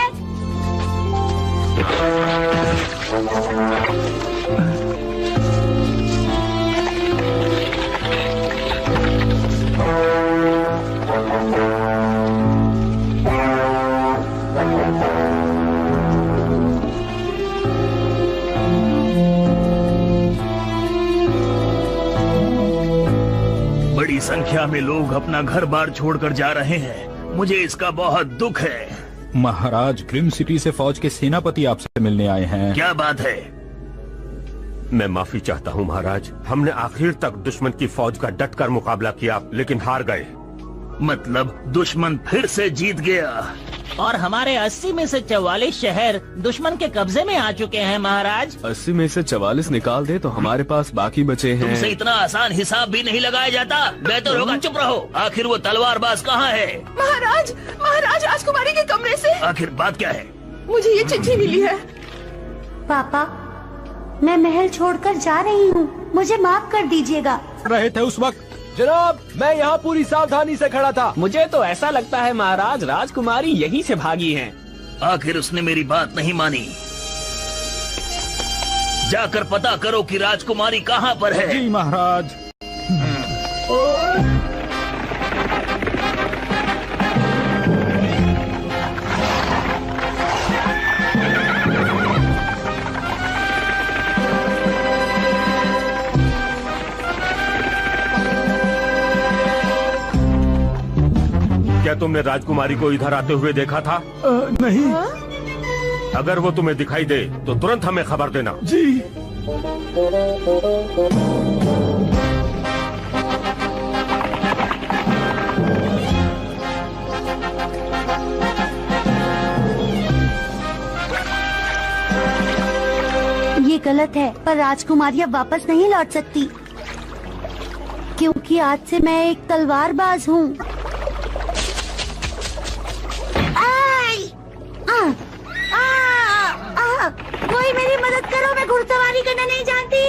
बड़ी संख्या में लोग अपना घर बार छोड़कर जा रहे हैं। मुझे इसका बहुत दुख है। महाराज, ग्रिम सिटी से फौज के सेनापति आपसे मिलने आए हैं। क्या बात है? मैं माफी चाहता हूँ महाराज। हमने आखिर तक दुश्मन की फौज का डटकर मुकाबला किया, लेकिन हार गए। मतलब दुश्मन फिर से जीत गया? और हमारे 80 में से 44 शहर दुश्मन के कब्जे में आ चुके हैं महाराज। 80 में से 44 निकाल दे तो हमारे पास बाकी बचे हैं। तुमसे इतना आसान हिसाब भी नहीं लगाया जाता। बेहतर होगा चुप रहो। आखिर वो तलवारबाज कहाँ है? महाराज, महाराज राजकुमारी के कमरे से। आखिर बात क्या है? मुझे ये चिट्ठी मिली है। पापा, मैं महल छोड़कर जा रही हूँ, मुझे माफ कर दीजिएगा। रहे थे उस वक्त? जनाब, मैं यहाँ पूरी सावधानी से खड़ा था। मुझे तो ऐसा लगता है महाराज, राजकुमारी यहीं से भागी हैं। आखिर उसने मेरी बात नहीं मानी। जाकर पता करो कि राजकुमारी कहाँ पर है। जी महाराज। क्या तुमने राजकुमारी को इधर आते हुए देखा था? नहीं। अगर वो तुम्हें दिखाई दे तो तुरंत हमें खबर देना। जी। ये गलत है, पर राजकुमारी अब वापस नहीं लौट सकती, क्योंकि आज से मैं एक तलवारबाज हूँ। कोई मेरी मदद करो, मैं घुड़सवारी करना नहीं जानती।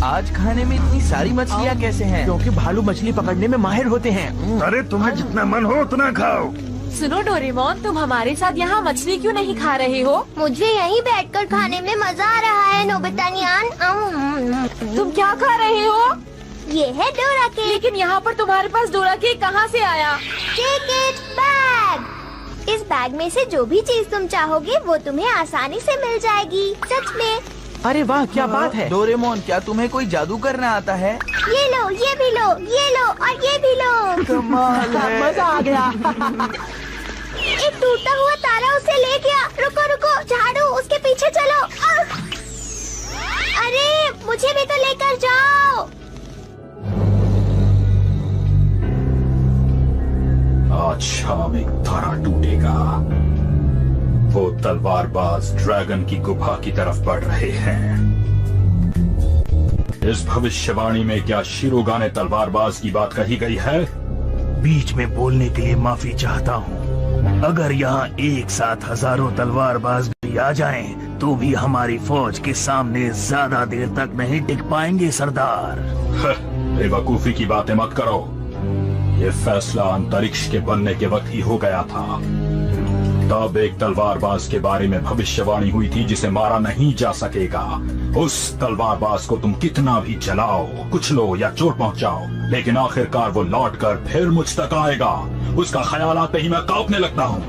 आज खाने में इतनी सारी मछलियाँ कैसे हैं? क्योंकि भालू मछली पकड़ने में माहिर होते हैं। अरे तुम्हें जितना मन हो उतना खाओ। सुनो डोरेमोन, तुम हमारे साथ यहाँ मछली क्यों नहीं खा रहे हो? मुझे यहीं बैठकर खाने में मजा आ रहा है नोबितानियान। तुम क्या खा रहे हो? ये है डोरा केक। लेकिन यहाँ पर तुम्हारे पास डोरा केक कहाँ से आया? Ticket bag. इस बैग में से जो भी चीज तुम चाहोगे वो तुम्हें आसानी से मिल जाएगी। सच में। अरे वाह, क्या बात है। डोरेमोन, क्या तुम्हें कोई जादू करना आता है? ये लो, ये भी लो, ये लो और ये भी लो। कमाल है। मजा आ गया। एक टूटा हुआ तारा उसे ले गया। रुको रुको, झाड़ू, उसके पीछे चलो। अरे मुझे भी तो लेकर जाओ। आज शाम एक तारा टूटेगा। वो तलवारबाज ड्रैगन की गुफा की तरफ बढ़ रहे हैं। इस भविष्यवाणी में क्या शिरोगाने तलवारबाज की बात कही गई है? बीच में बोलने के लिए माफी चाहता हूँ। अगर यहाँ एक साथ हजारों तलवारबाज भी आ जाएं, तो भी हमारी फौज के सामने ज्यादा देर तक नहीं टिक पाएंगे सरदार। बेवकूफी की बातें मत करो। ये फैसला अंतरिक्ष के बनने के वक्त ही हो गया था। तब एक तलवारबाज के बारे में भविष्यवाणी हुई थी जिसे मारा नहीं जा सकेगा। उस तलवारबाज को तुम कितना भी जलाओ, कुचलो या चोट पहुंचाओ, लेकिन आखिरकार वो लौटकर फिर मुझ तक आएगा। उसका ख्याल आते ही मैं कांपने लगता हूँ।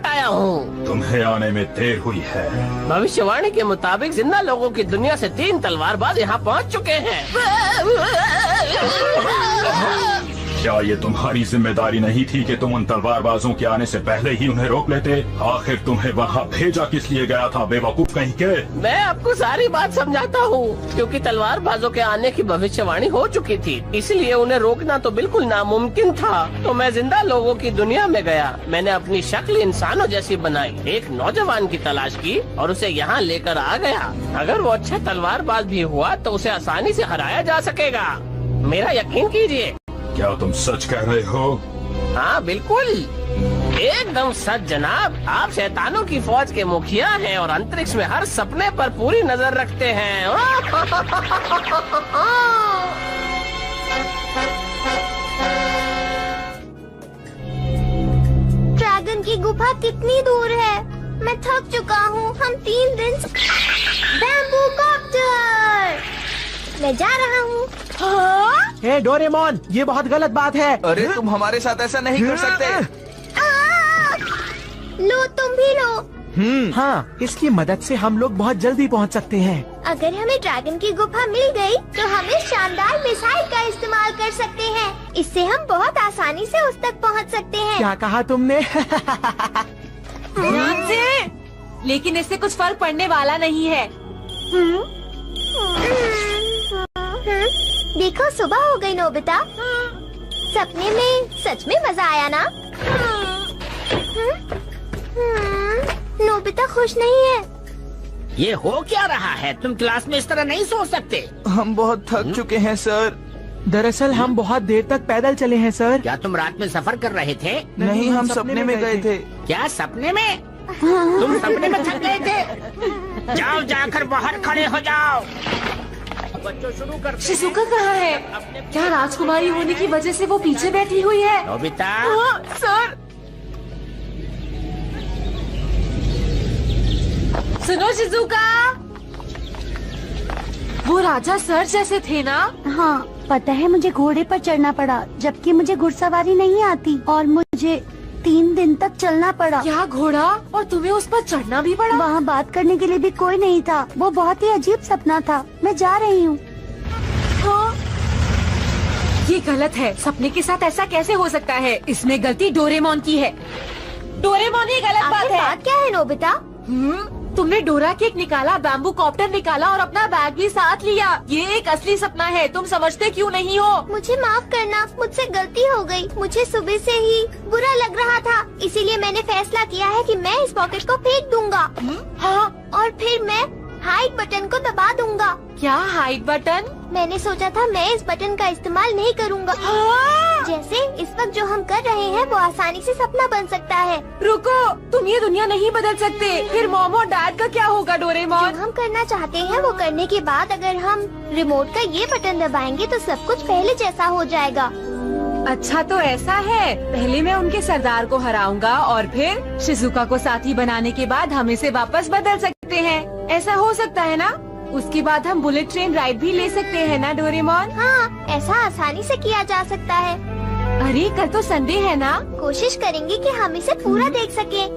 आया हूँ। तुम्हें आने में देर हुई है। भविष्यवाणी के मुताबिक जिंदा लोगों की दुनिया से 3 तलवारबाज यहाँ पहुँच चुके हैं। क्या ये तुम्हारी जिम्मेदारी नहीं थी कि तुम उन तलवारबाजों के आने से पहले ही उन्हें रोक लेते? आखिर तुम्हें वहाँ भेजा किस लिए गया था, बेवकूफ कहीं के? मैं आपको सारी बात समझाता हूँ। क्योंकि तलवारबाजों के आने की भविष्यवाणी हो चुकी थी, इसलिए उन्हें रोकना तो बिल्कुल नामुमकिन था। तो मैं जिंदा लोगों की दुनिया में गया। मैंने अपनी शक्ल इंसानों जैसी बनाई, एक नौजवान की तलाश की और उसे यहाँ लेकर आ गया। अगर वो अच्छा तलवारबाज भी हुआ तो उसे आसानी से हराया जा सकेगा। मेरा यकीन कीजिए। क्या तुम सच कह रहे हो? हाँ बिल्कुल, एकदम सच जनाब। आप शैतानों की फौज के मुखिया हैं और अंतरिक्ष में हर सपने पर पूरी नजर रखते हैं। ड्रैगन की गुफा कितनी दूर है? मैं थक चुका हूँ। हम 3 दिन बैम्बू कॉप्टर, मैं जा रहा हूँ। हे डोरेमोन, ये बहुत गलत बात है। अरे तुम हमारे साथ ऐसा नहीं कर सकते। लो तुम भी लो। हाँ, इसकी मदद से हम लोग बहुत जल्दी पहुँच सकते हैं। अगर हमें ड्रैगन की गुफा मिल गई, तो हम इस शानदार मिसाइल का इस्तेमाल कर सकते हैं। इससे हम बहुत आसानी से उस तक पहुँच सकते हैं। क्या कहा तुमने? लेकिन इससे कुछ फर्क पड़ने वाला नहीं है। देखो सुबह हो गई नोबिता। सपने में सच में मजा आया ना? नोबिता खुश नहीं है। ये हो क्या रहा है? तुम क्लास में इस तरह नहीं सो सकते। हम बहुत थक चुके हैं सर। दरअसल हम बहुत देर तक पैदल चले हैं सर। क्या तुम रात में सफर कर रहे थे? नहीं, हम सपने में गए थे। क्या सपने में? तुम सपने में थक गए थे? जाओ, जाकर बाहर खड़े हो जाओ। बच्चों शुरू कर। शिजुका कहाँ है? क्या राजकुमारी होने की वजह से वो पीछे बैठी हुई है? नोबिता। सर सुनो शिजुका, वो राजा सर जैसे थे ना? हाँ, पता है मुझे घोड़े पर चढ़ना पड़ा, जबकि मुझे घुड़सवारी नहीं आती, और मुझे 3 दिन तक चलना पड़ा। क्या घोड़ा? और तुम्हें उस पर चढ़ना भी पड़ा? वहाँ बात करने के लिए भी कोई नहीं था। वो बहुत ही अजीब सपना था। मैं जा रही हूँ। हाँ? ये गलत है। सपने के साथ ऐसा कैसे हो सकता है? इसमें गलती डोरेमोन की है। डोरेमोन, ये गलत बात है। बात क्या है नोबिता? तुमने डोरा केक निकाला, बैम्बू कॉप्टर निकाला और अपना बैग भी साथ लिया। ये एक असली सपना है। तुम समझते क्यों नहीं हो? मुझे माफ करना, मुझसे गलती हो गई। मुझे सुबह से ही बुरा लग रहा था, इसीलिए मैंने फैसला किया है कि मैं इस पॉकेट को फेंक दूंगा। हाँ, और फिर मैं हाइड बटन को दबा दूंगा। क्या हाइड बटन? मैंने सोचा था मैं इस बटन का इस्तेमाल नहीं करूंगा। जैसे इस वक्त जो हम कर रहे हैं वो आसानी से सपना बन सकता है। रुको, तुम ये दुनिया नहीं बदल सकते। फिर मॉम और डैड का क्या होगा डोरेमोन? जो हम करना चाहते हैं वो करने के बाद अगर हम रिमोट का ये बटन दबाएंगे तो सब कुछ पहले जैसा हो जाएगा। अच्छा तो ऐसा है। पहले मैं उनके सरदार को हराऊंगा और फिर शिजुका को साथी बनाने के बाद हम इसे वापस बदल सकते हैं। ऐसा हो सकता है ना? उसके बाद हम बुलेट ट्रेन राइड भी ले सकते हैं ना डोरेमोन? हाँ, ऐसा आसानी से किया जा सकता है। अरे कल तो संडे है ना? कोशिश करेंगे कि हम इसे पूरा देख सकें।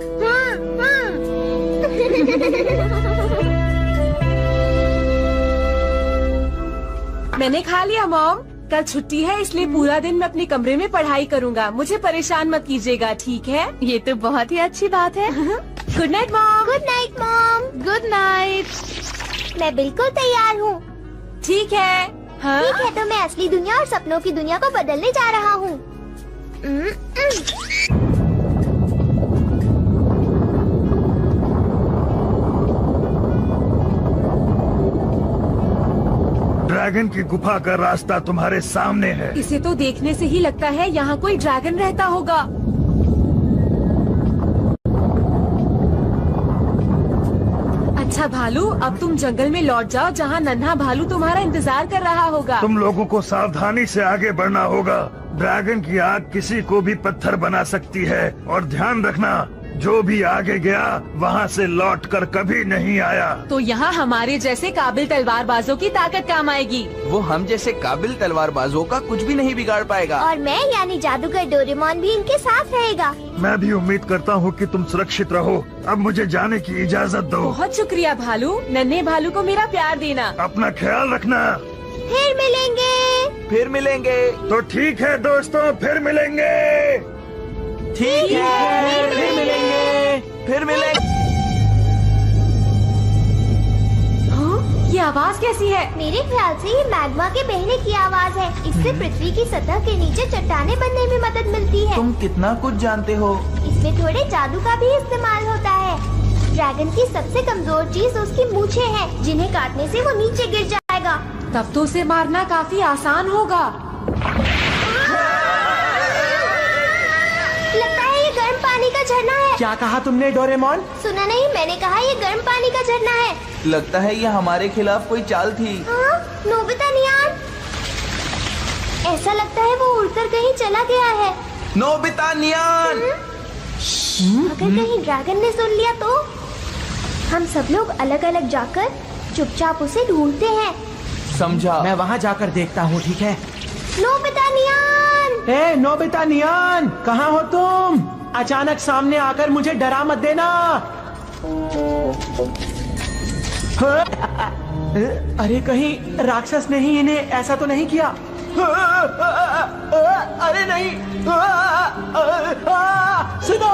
मैंने खा लिया मॉम। कल छुट्टी है इसलिए पूरा दिन मैं अपने कमरे में पढ़ाई करूँगा। मुझे परेशान मत कीजिएगा, ठीक है? ये तो बहुत ही अच्छी बात है। Good night mom. Good night mom. Good night. मैं बिल्कुल तैयार हूँ। ठीक है। हाँ? ठीक है, तो मैं असली दुनिया और सपनों की दुनिया को बदलने जा रहा हूँ। ड्रैगन की गुफा का रास्ता तुम्हारे सामने है। इसे तो देखने से ही लगता है यहाँ कोई ड्रैगन रहता होगा। अच्छा भालू, अब तुम जंगल में लौट जाओ जहाँ नन्हा भालू तुम्हारा इंतजार कर रहा होगा। तुम लोगों को सावधानी से आगे बढ़ना होगा। ड्रैगन की आग किसी को भी पत्थर बना सकती है, और ध्यान रखना जो भी आगे गया वहाँ से लौटकर कभी नहीं आया। तो यहाँ हमारे जैसे काबिल तलवारबाजों की ताकत काम आएगी। वो हम जैसे काबिल तलवारबाजों का कुछ भी नहीं बिगाड़ पाएगा। और मैं यानी जादूगर डोरेमोन भी इनके साथ रहेगा। मैं भी उम्मीद करता हूँ कि तुम सुरक्षित रहो। अब मुझे जाने की इजाजत दो। बहुत शुक्रिया भालू। नन्हे भालू को मेरा प्यार देना। अपना ख्याल रखना। फिर मिलेंगे। फिर मिलेंगे। तो ठीक है दोस्तों, फिर मिलेंगे। ठीक है, फिर मिलेंगे। फिर मिलेंगे। हाँ? ये आवाज कैसी है? मेरे ख्याल से ये मैग्मा के बहने की आवाज है। इससे पृथ्वी की सतह के नीचे चट्टानें बनने में मदद मिलती है। तुम कितना कुछ जानते हो। इसमें थोड़े जादू का भी इस्तेमाल होता है। ड्रैगन की सबसे कमजोर चीज उसकी मूछें हैं, जिन्हें काटने से वो नीचे गिर जाएगा। तब तो उसे मारना काफी आसान होगा। क्या कहा तुमने डोरेमोन? सुना नहीं, मैंने कहा ये गर्म पानी का झरना है। लगता है ये हमारे खिलाफ कोई चाल थी। हाँ, नोबिता नियान, ऐसा लगता है वो उड़कर कहीं चला गया है। नोबिता नियान, अगर कहीं ड्रैगन ने सुन लिया तो? हम सब लोग अलग अलग जाकर चुपचाप उसे ढूंढते हैं। समझा। मैं वहाँ जाकर देखता हूँ, ठीक है? नोबिता नियान! ए नोबिता नियान, कहाँ हो तुम? अचानक सामने आकर मुझे डरा मत देना। अरे कहीं राक्षस ने ही इन्हें ऐसा तो नहीं किया? अरे नहीं, सुनो!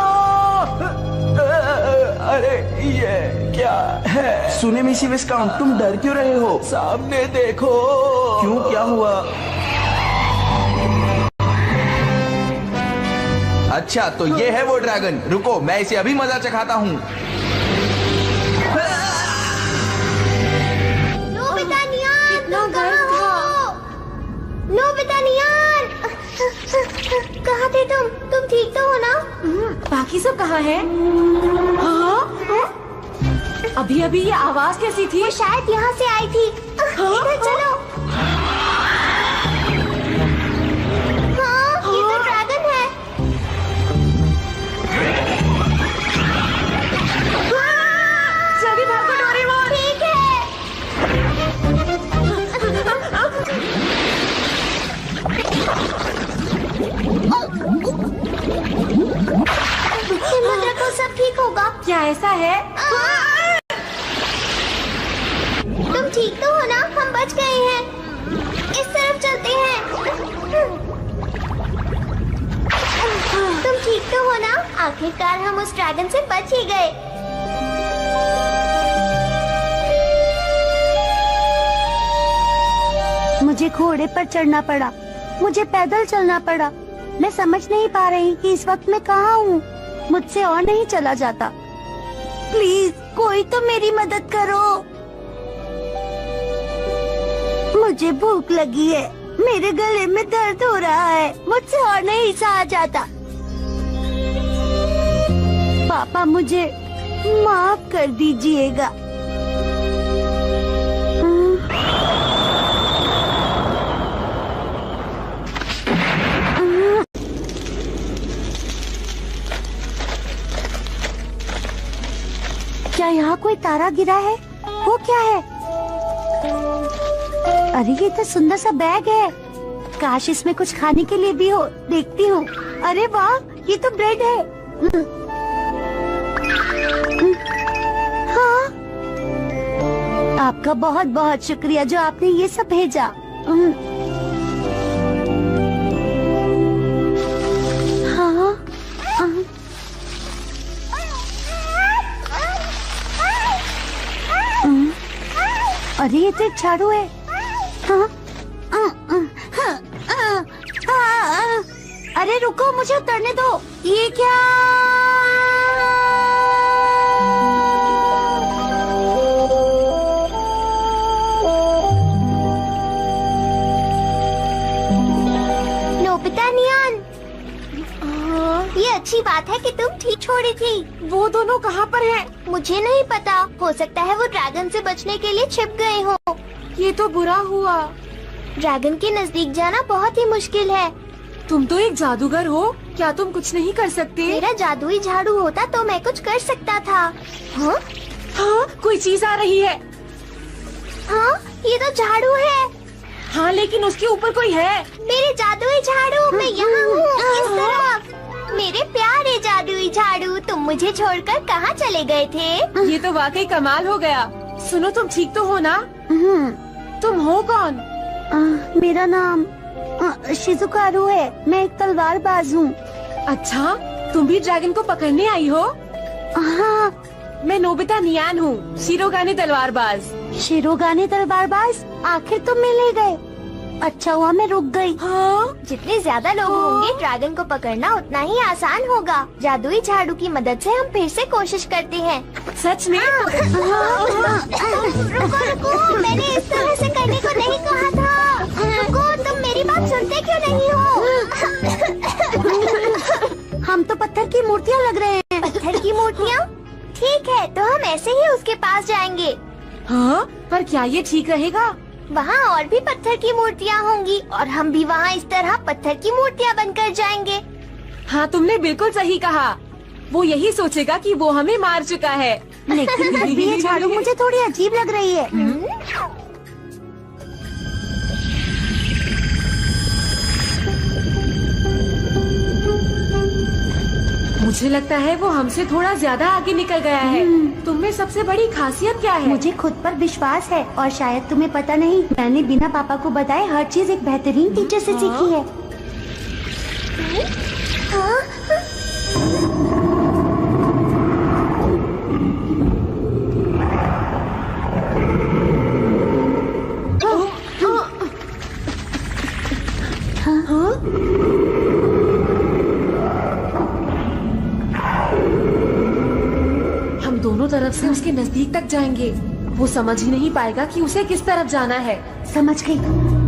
अरे ये क्या है? सुने मिसी विस्काउंट, तुम डर क्यों रहे हो? सामने देखो। क्यों, क्या हुआ? अच्छा तो ये है वो ड्रैगन। रुको, मैं इसे अभी मजा चखाता हूँ। नोबिता नियान, तुम कहाँ हो? नोबिता नियान, कहाँ थे तुम? तुम ठीक तो हो ना? बाकी सब कहाँ हैं? हाँ? अभी अभी ये आवाज कैसी थी? वो शायद यहाँ से आई थी। इधर चलो। हाँ, ये तो ड्रैगन है। जल्दी भागो डोरेमोन। ठीक है। हिम्मत रखो, सब ठीक होगा। क्या ऐसा है? तुम ठीक तो हो ना? हम बच गए हैं। इस तरफ चलते हैं। तुम ठीक तो हो ना? आखिरकार हम उस ड्रैगन से बच ही गए। मुझे घोड़े पर चढ़ना पड़ा, मुझे पैदल चलना पड़ा। मैं समझ नहीं पा रही कि इस वक्त मैं कहाँ हूँ। मुझसे और नहीं चला जाता। प्लीज कोई तो मेरी मदद करो। मुझे भूख लगी है, मेरे गले में दर्द हो रहा है, मुझसे और नहीं सहा जाता। पापा मुझे माफ कर दीजिएगा। क्या यहाँ कोई तारा गिरा है? वो क्या है? अरे ये तो सुंदर सा बैग है। काश इसमें कुछ खाने के लिए भी हो। देखती हूँ। अरे वाह, ये तो ब्रेड है। हाँ, आपका बहुत बहुत शुक्रिया जो आपने ये सब भेजा। हाँ, अरे ये तो एक झाड़ू है। हाँ? अरे रुको, मुझे उतरने दो। ये क्या? नोबिता नियान, ये अच्छी बात है कि तुम ठीक छोड़ी थी। वो दोनों कहाँ पर हैं? मुझे नहीं पता, हो सकता है वो ड्रैगन से बचने के लिए छिप गए हो। ये तो बुरा हुआ। ड्रैगन के नजदीक जाना बहुत ही मुश्किल है। तुम तो एक जादूगर हो, क्या तुम कुछ नहीं कर सकते? मेरा जादुई झाड़ू होता तो मैं कुछ कर सकता था। हाँ? हाँ, कोई चीज आ रही है। हाँ, ये तो झाड़ू है। हाँ, लेकिन उसके ऊपर कोई है। मेरे जादुई झाड़ू, मैं यहाँ हूँ, इस तरफ। मेरे प्यारे जादुई झाड़ू, तुम मुझे छोड़कर कहाँ चले गए थे? ये तो वाकई कमाल हो गया। सुनो, तुम ठीक तो हो ना? तुम हो कौन? मेरा नाम शिजुकारू है। मैं एक तलवारबाज हूँ। अच्छा, तुम भी ड्रैगन को पकड़ने आई हो? हाँ, मैं नोबिता नियान हूँ, शिरोगाने तलवारबाज। शिरोगाने तलवारबाज, आखिर तुम मिल ही गए। अच्छा हुआ मैं रुक गई। हाँ? जितने ज्यादा लोग होंगे ड्रैगन को पकड़ना उतना ही आसान होगा। जादुई झाड़ू की मदद से हम फिर से कोशिश करते हैं। सच में? रुको रुको, मैंने इस तरह से करने को नहीं कहा था। रुको, तुम मेरी बात सुनते क्यों नहीं हो? हम तो पत्थर की मूर्तियाँ लग रहे हैं। पत्थर की मूर्तियाँ? ठीक है, तो हम ऐसे ही उसके पास जाएंगे। हाँ, पर क्या ये ठीक रहेगा? वहाँ और भी पत्थर की मूर्तियाँ होंगी और हम भी वहाँ इस तरह पत्थर की मूर्तियाँ बनकर जाएंगे। हाँ, तुमने बिल्कुल सही कहा। वो यही सोचेगा कि वो हमें मार चुका है। लेकिन फिर भी ये झाड़ू मुझे थोड़ी अजीब लग रही है। मुझे लगता है वो हमसे थोड़ा ज्यादा आगे निकल गया है। तुम में सबसे बड़ी खासियत क्या है? मुझे खुद पर विश्वास है और शायद तुम्हें पता नहीं, मैंने बिना पापा को बताए हर चीज एक बेहतरीन टीचर से सीखी है। हम दोनों तरफ से उसके नजदीक तक जाएंगे। वो समझ ही नहीं पाएगा कि उसे किस तरफ जाना है। समझ गई।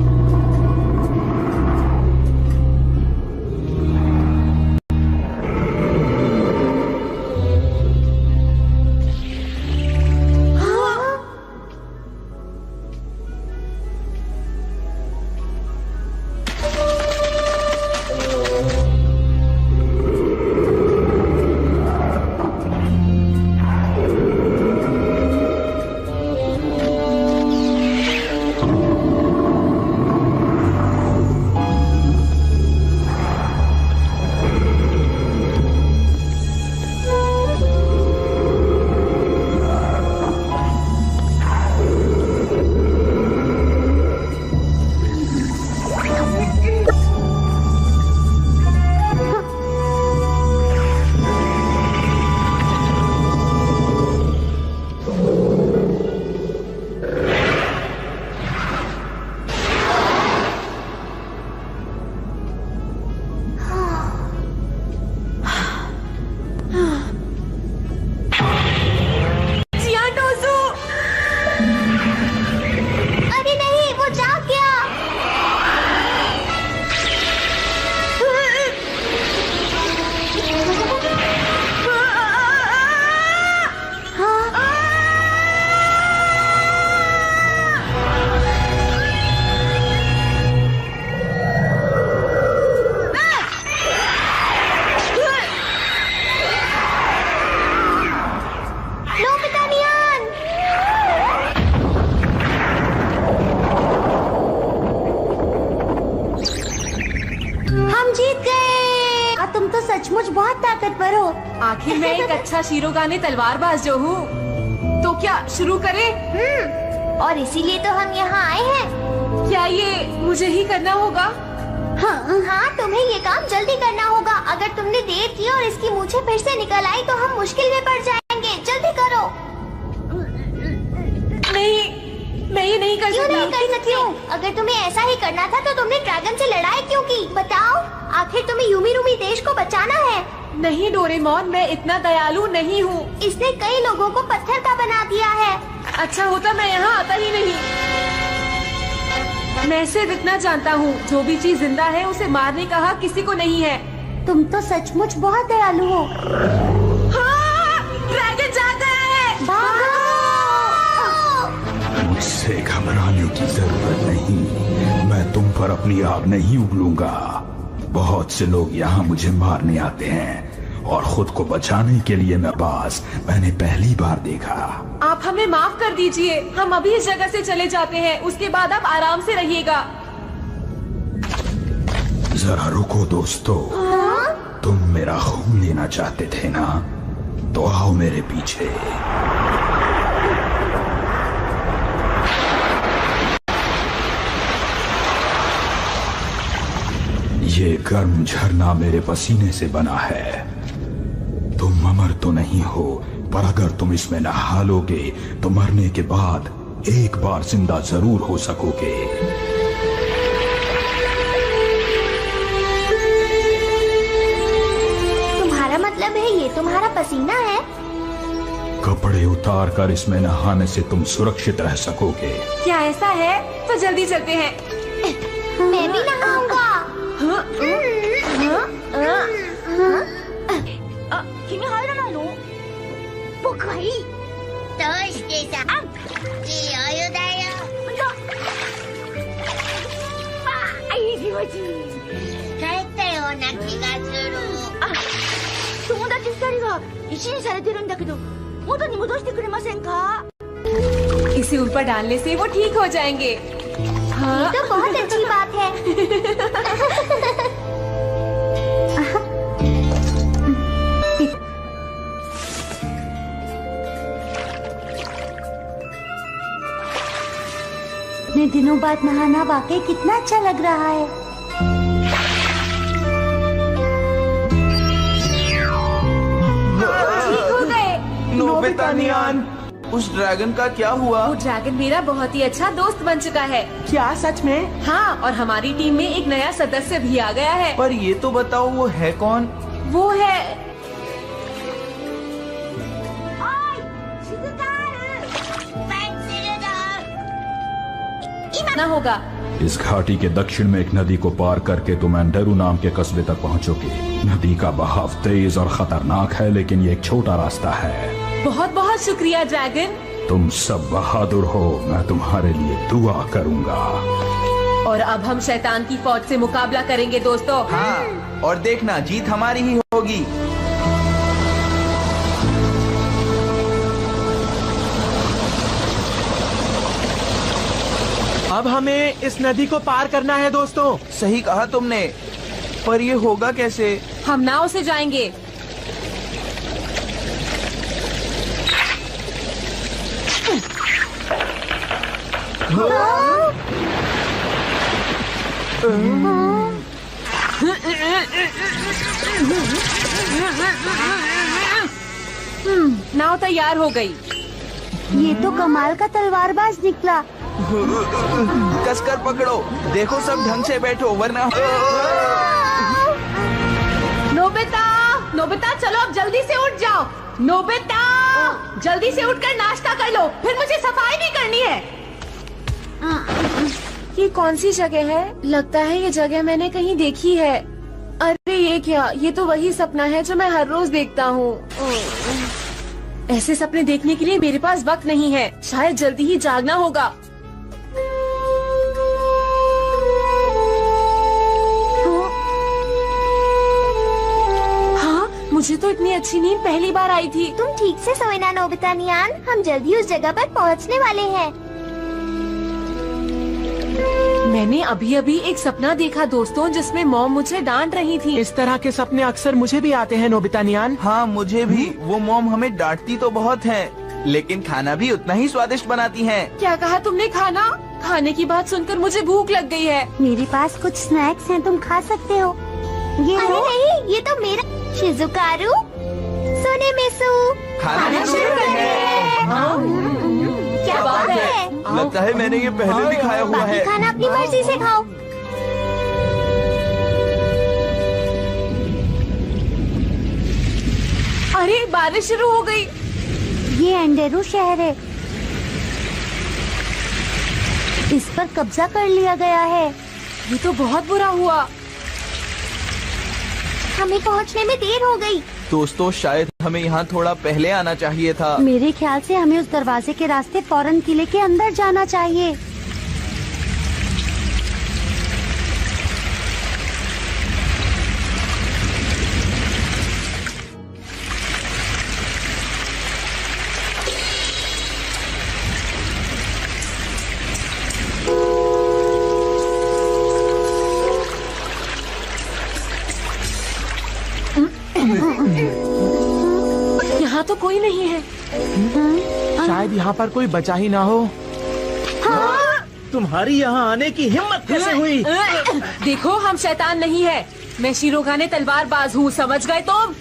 सचमुच बहुत ताकतवर हो। आखिर मैं एक अच्छा शिरोगाने तलवारबाज जो हूँ। तो क्या शुरू करें? और इसीलिए तो हम यहाँ आए हैं। क्या ये मुझे ही करना होगा? हाँ, तुम्हें ये काम जल्दी करना होगा। अगर तुमने देर की और इसकी मूछें फिर से निकल आई तो हम मुश्किल में पड़ जाएंगे। जल्दी करो। नहीं, मैं ये नहीं कर सकती। क्यों नहीं कर सकती हो? अगर तुम्हें ऐसा ही करना था तो तुमने ड्रैगन से लड़ाई क्यों की? बताओ, आखिर तुम्हें यूमी देश को बचाना है। नहीं डोरेमोन, मैं इतना दयालु नहीं हूँ। इसने कई लोगों को पत्थर का बना दिया है। अच्छा होता मैं यहाँ आता ही नहीं। मैं सिर्फ इतना जानता हूँ, जो भी चीज जिंदा है उसे मारने का हक किसी को नहीं है। तुम तो सचमुच बहुत दयालु हो। हाँ, ड्रैगन जा गया है। भागो! मुझसे घबराने की जरूरत नहीं। मैं तुम पर अपनी आग नहीं उगलूंगा। बहुत से लोग यहाँ मुझे मारने आते हैं और खुद को बचाने के लिए मैंने पहली बार देखा। आप हमें माफ कर दीजिए। हम अभी इस जगह से चले जाते हैं, उसके बाद आप आराम से रहिएगा। जरा रुको दोस्तों। तुम मेरा खून लेना चाहते थे ना? तो आओ मेरे पीछे। ये गर्म झरना मेरे पसीने से बना है। तुम अमर तो नहीं हो, पर अगर तुम इसमें नहा लोगे तो मरने के बाद एक बार जिंदा जरूर हो सकोगे। तुम्हारा मतलब है ये तुम्हारा पसीना है? कपड़े उतार कर इसमें नहाने से तुम सुरक्षित रह सकोगे। क्या ऐसा है? तो जल्दी चलते हैं। मैं भी नहाऊंगा। 거의 도시대장 지어요다요. 아이디오지. 갈때요 나키가 주로. 友達2人が石にされてるんだけど元に戻してくれませんか इसे ऊपर डालने से वो ठीक हो जाएंगे। हाँ? ये तो बहुत अच्छी बात है। इतने दिनों बाद नहाना वाकई कितना अच्छा लग रहा है। ठीक हो गए। नोबिता नियान, उस ड्रैगन का क्या हुआ? वो ड्रैगन मेरा बहुत ही अच्छा दोस्त बन चुका है। क्या सच में? हाँ, और हमारी टीम में एक नया सदस्य भी आ गया है। पर ये तो बताओ वो है कौन? वो है ना होगा। इस घाटी के दक्षिण में एक नदी को पार करके तुम एंडेरू नाम के कस्बे तक पहुंचोगे। नदी का बहाव तेज और खतरनाक है, लेकिन ये एक छोटा रास्ता है। बहुत बहुत शुक्रिया ड्रैगन। तुम सब बहादुर हो, मैं तुम्हारे लिए दुआ करूंगा। और अब हम शैतान की फौज से मुकाबला करेंगे दोस्तों। हाँ, और देखना जीत हमारी ही होगी। अब हमें इस नदी को पार करना है दोस्तों। सही कहा तुमने, पर ये होगा कैसे? हम नाव से जाएंगे। नाव तैयार हो गई। ये तो कमाल का तलवारबाज निकला। कसकर पकड़ो, देखो सब ढंग से बैठो वरना। नोबिता, नोबिता चलो अब जल्दी से उठ जाओ। नोबिता, जल्दी से उठकर नाश्ता कर लो, फिर मुझे सफाई भी करनी है। ये कौन सी जगह है? लगता है ये जगह मैंने कहीं देखी है। अरे ये क्या, ये तो वही सपना है जो मैं हर रोज देखता हूँ। ऐसे सपने देखने के लिए मेरे पास वक्त नहीं है, शायद जल्दी ही जागना होगा। हाँ, मुझे तो इतनी अच्छी नींद पहली बार आई थी। तुम ठीक से सोए ना नोबिता नियान, हम जल्दी उस जगह पर पहुंचने वाले हैं। मैंने अभी अभी एक सपना देखा दोस्तों, जिसमें मॉम मुझे डांट रही थी। इस तरह के सपने अक्सर मुझे भी आते हैं नोबिता नियान। हाँ मुझे भी। वो मॉम हमें डांटती तो बहुत है, लेकिन खाना भी उतना ही स्वादिष्ट बनाती हैं। क्या कहा तुमने? खाना? खाने की बात सुनकर मुझे भूख लग गई है। मेरे पास कुछ स्नैक्स हैं, तुम खा सकते हो। ये अरे नहीं, ये तो मेरा। शिजुकारू, सोने मेसू, खाना शुरू करें। क्या बात है? लगता है मैंने ये पहले भी खाया हुआ है। खाना अपनी मर्जी से खाओ। अरे बारिश शुरू हो गई। ये एंडेरू शहर है, इस पर कब्जा कर लिया गया है। ये तो बहुत बुरा हुआ। हमें पहुंचने में देर हो गई। दोस्तों शायद हमें यहाँ थोड़ा पहले आना चाहिए था। मेरे ख्याल से हमें उस दरवाजे के रास्ते फौरन किले के अंदर जाना चाहिए। यहाँ तो कोई नहीं है। शायद यहाँ पर कोई बचा ही ना हो। हाँ? तुम्हारी यहाँ आने की हिम्मत कैसे हुई? देखो हम शैतान नहीं है, मैं शिरोगाने तलवारबाज हूँ, समझ गए तुम?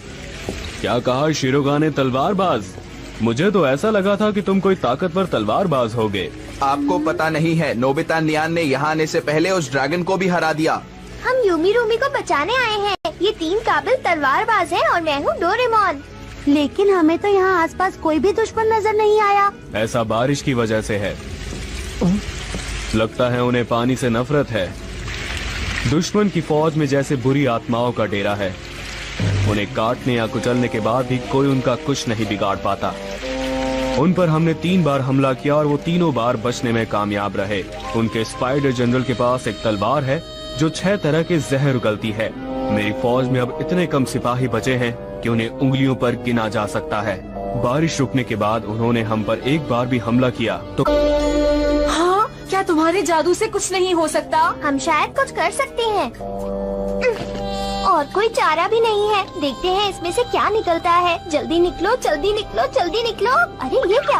क्या कहा शिरोगाने तलवारबाज? मुझे तो ऐसा लगा था कि तुम कोई ताकतवर तलवारबाज होगे। आपको पता नहीं है, नोबिता नियान ने यहाँ आने से पहले उस ड्रैगन को भी हरा दिया। हम यूमी रूमी को बचाने आए हैं। ये 3 काबिल तलवारबाज हैं और मैं हूँ डोरेमोन। लेकिन हमें तो यहाँ आसपास कोई भी दुश्मन नजर नहीं आया। ऐसा बारिश की वजह से है। लगता है उन्हें पानी से नफरत है। दुश्मन की फौज में जैसे बुरी आत्माओं का डेरा है। उन्हें काटने या कुचलने के बाद भी कोई उनका कुछ नहीं बिगाड़ पाता। उन पर हमने 3 बार हमला किया और वो तीनों बार बचने में कामयाब रहे। उनके स्पाइडर जनरल के पास एक तलवार है जो 6 तरह के जहर उगलती है। मेरी फौज में अब इतने कम सिपाही बचे हैं कि उन्हें उंगलियों पर गिना जा सकता है। बारिश रुकने के बाद उन्होंने हम पर एक बार भी हमला किया तो हाँ, क्या तुम्हारे जादू से कुछ नहीं हो सकता? हम शायद कुछ कर सकते हैं। और कोई चारा भी नहीं है। देखते हैं इसमें से क्या निकलता है। जल्दी निकलो, जल्दी निकलो, जल्दी निकलो। अरे ये क्या?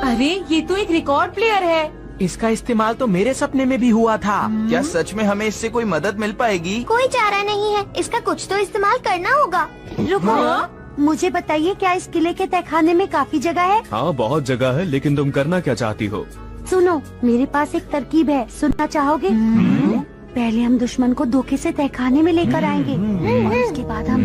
अरे ये तो एक रिकॉर्ड प्लेयर है। इसका इस्तेमाल तो मेरे सपने में भी हुआ था। क्या सच में हमें इससे कोई मदद मिल पाएगी? कोई चारा नहीं है। इसका कुछ तो इस्तेमाल करना होगा। रुको, मुझे बताइए क्या इस किले के तहखाने में काफी जगह है? हाँ, बहुत जगह है, लेकिन तुम करना क्या चाहती हो? सुनो, मेरे पास एक तरकीब है, सुनना चाहोगे? पहले हम दुश्मन को धोखे से तहखाने में लेकर आएंगे और उसके बाद हम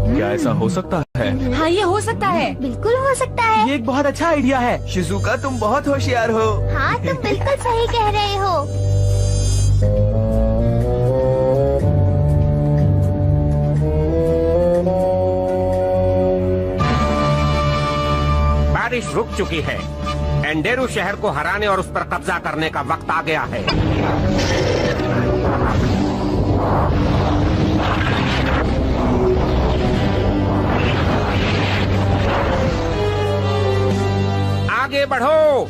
क्या ऐसा हो सकता है? हाँ, ये हो सकता है। बिल्कुल हो सकता है। ये एक बहुत अच्छा आइडिया है। शिजुका, तुम बहुत होशियार हो। हाँ, तुम बिल्कुल सही कह रहे हो। बारिश रुक चुकी है। एंडेरू शहर को हराने और उस पर कब्जा करने का वक्त आ गया है। आगे बढ़ो।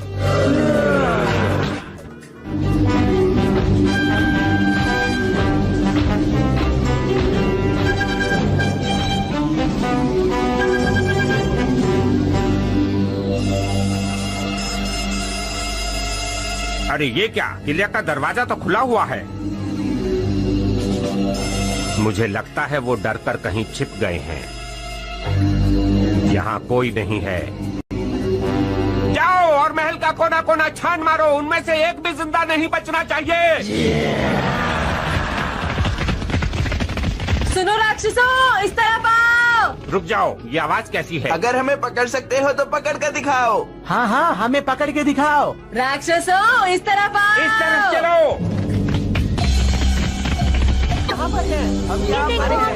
अरे ये क्या? किले का दरवाजा तो खुला हुआ है। मुझे लगता है वो डर कर कहीं छिप गए हैं। यहाँ कोई नहीं है। जाओ और महल का कोना कोना छान मारो। उनमें से एक भी जिंदा नहीं बचना चाहिए। सुनो राक्षसों, इस तरफ आओ। रुक जाओ, ये आवाज कैसी है? अगर हमें पकड़ सकते हो तो पकड़ कर दिखाओ। हाँ हाँ, हमें पकड़ के दिखाओ। राक्षसों, इस तरफ आओ। इस तरफ चलो। कहाँ पर है? हम यहाँ पर हैं।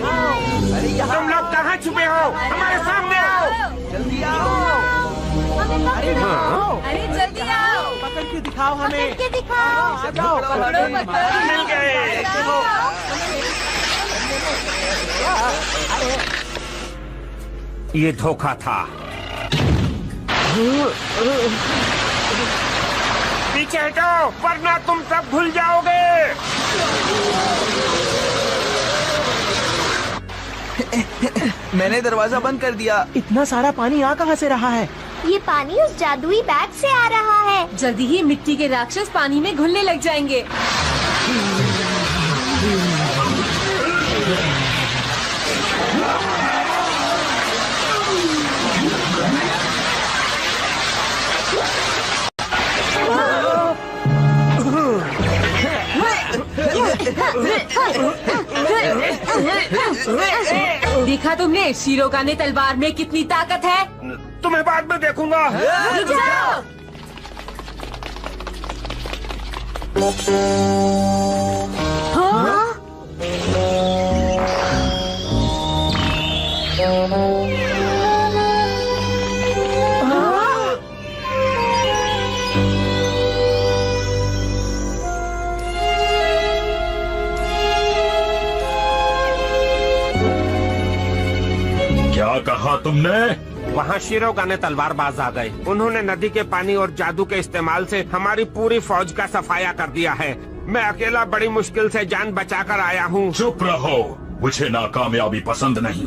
अरे यहाँ तुम लोग कहाँ छुपे हो? हमारे सामने आओ। जल्दी आओ। अरे जल्दी आओ। पकड़ के दिखाओ हमें। पकड़ के दिखाओ। आ जाओ, पकड़ो, पकड़ो। मिल गए। ये धोखा था। पीछे हटो, वरना तुम सब भूल जाओगे। मैंने दरवाजा बंद कर दिया। इतना सारा पानी आ कहाँ से रहा है? ये पानी उस जादुई बैग से आ रहा है। जल्दी ही मिट्टी के राक्षस पानी में घुलने लग जाएंगे। देखा तुमने शिरोगा ने तलवार में कितनी ताकत है? तुम्हें बाद में देखूंगा। रुक जाओ। हाँ? क्या कहा तुमने? वहाँ शिरोगा ने तलवारबाज आ गए। उन्होंने नदी के पानी और जादू के इस्तेमाल से हमारी पूरी फौज का सफाया कर दिया है। मैं अकेला बड़ी मुश्किल से जान बचाकर आया हूँ। चुप रहो, मुझे नाकामयाबी पसंद नहीं।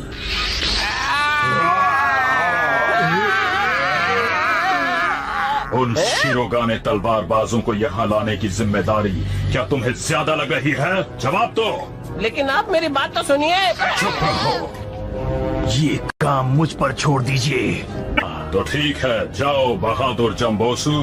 उन शिरोगाने तलवारबाजों को यहाँ लाने की जिम्मेदारी क्या तुम्हें ज्यादा लग रही है? जवाब दो। लेकिन आप मेरी बात तो सुनिए। चुप रहो। ये काम मुझ पर छोड़ दीजिए। तो ठीक है, जाओ बहादुर जम्बोसू।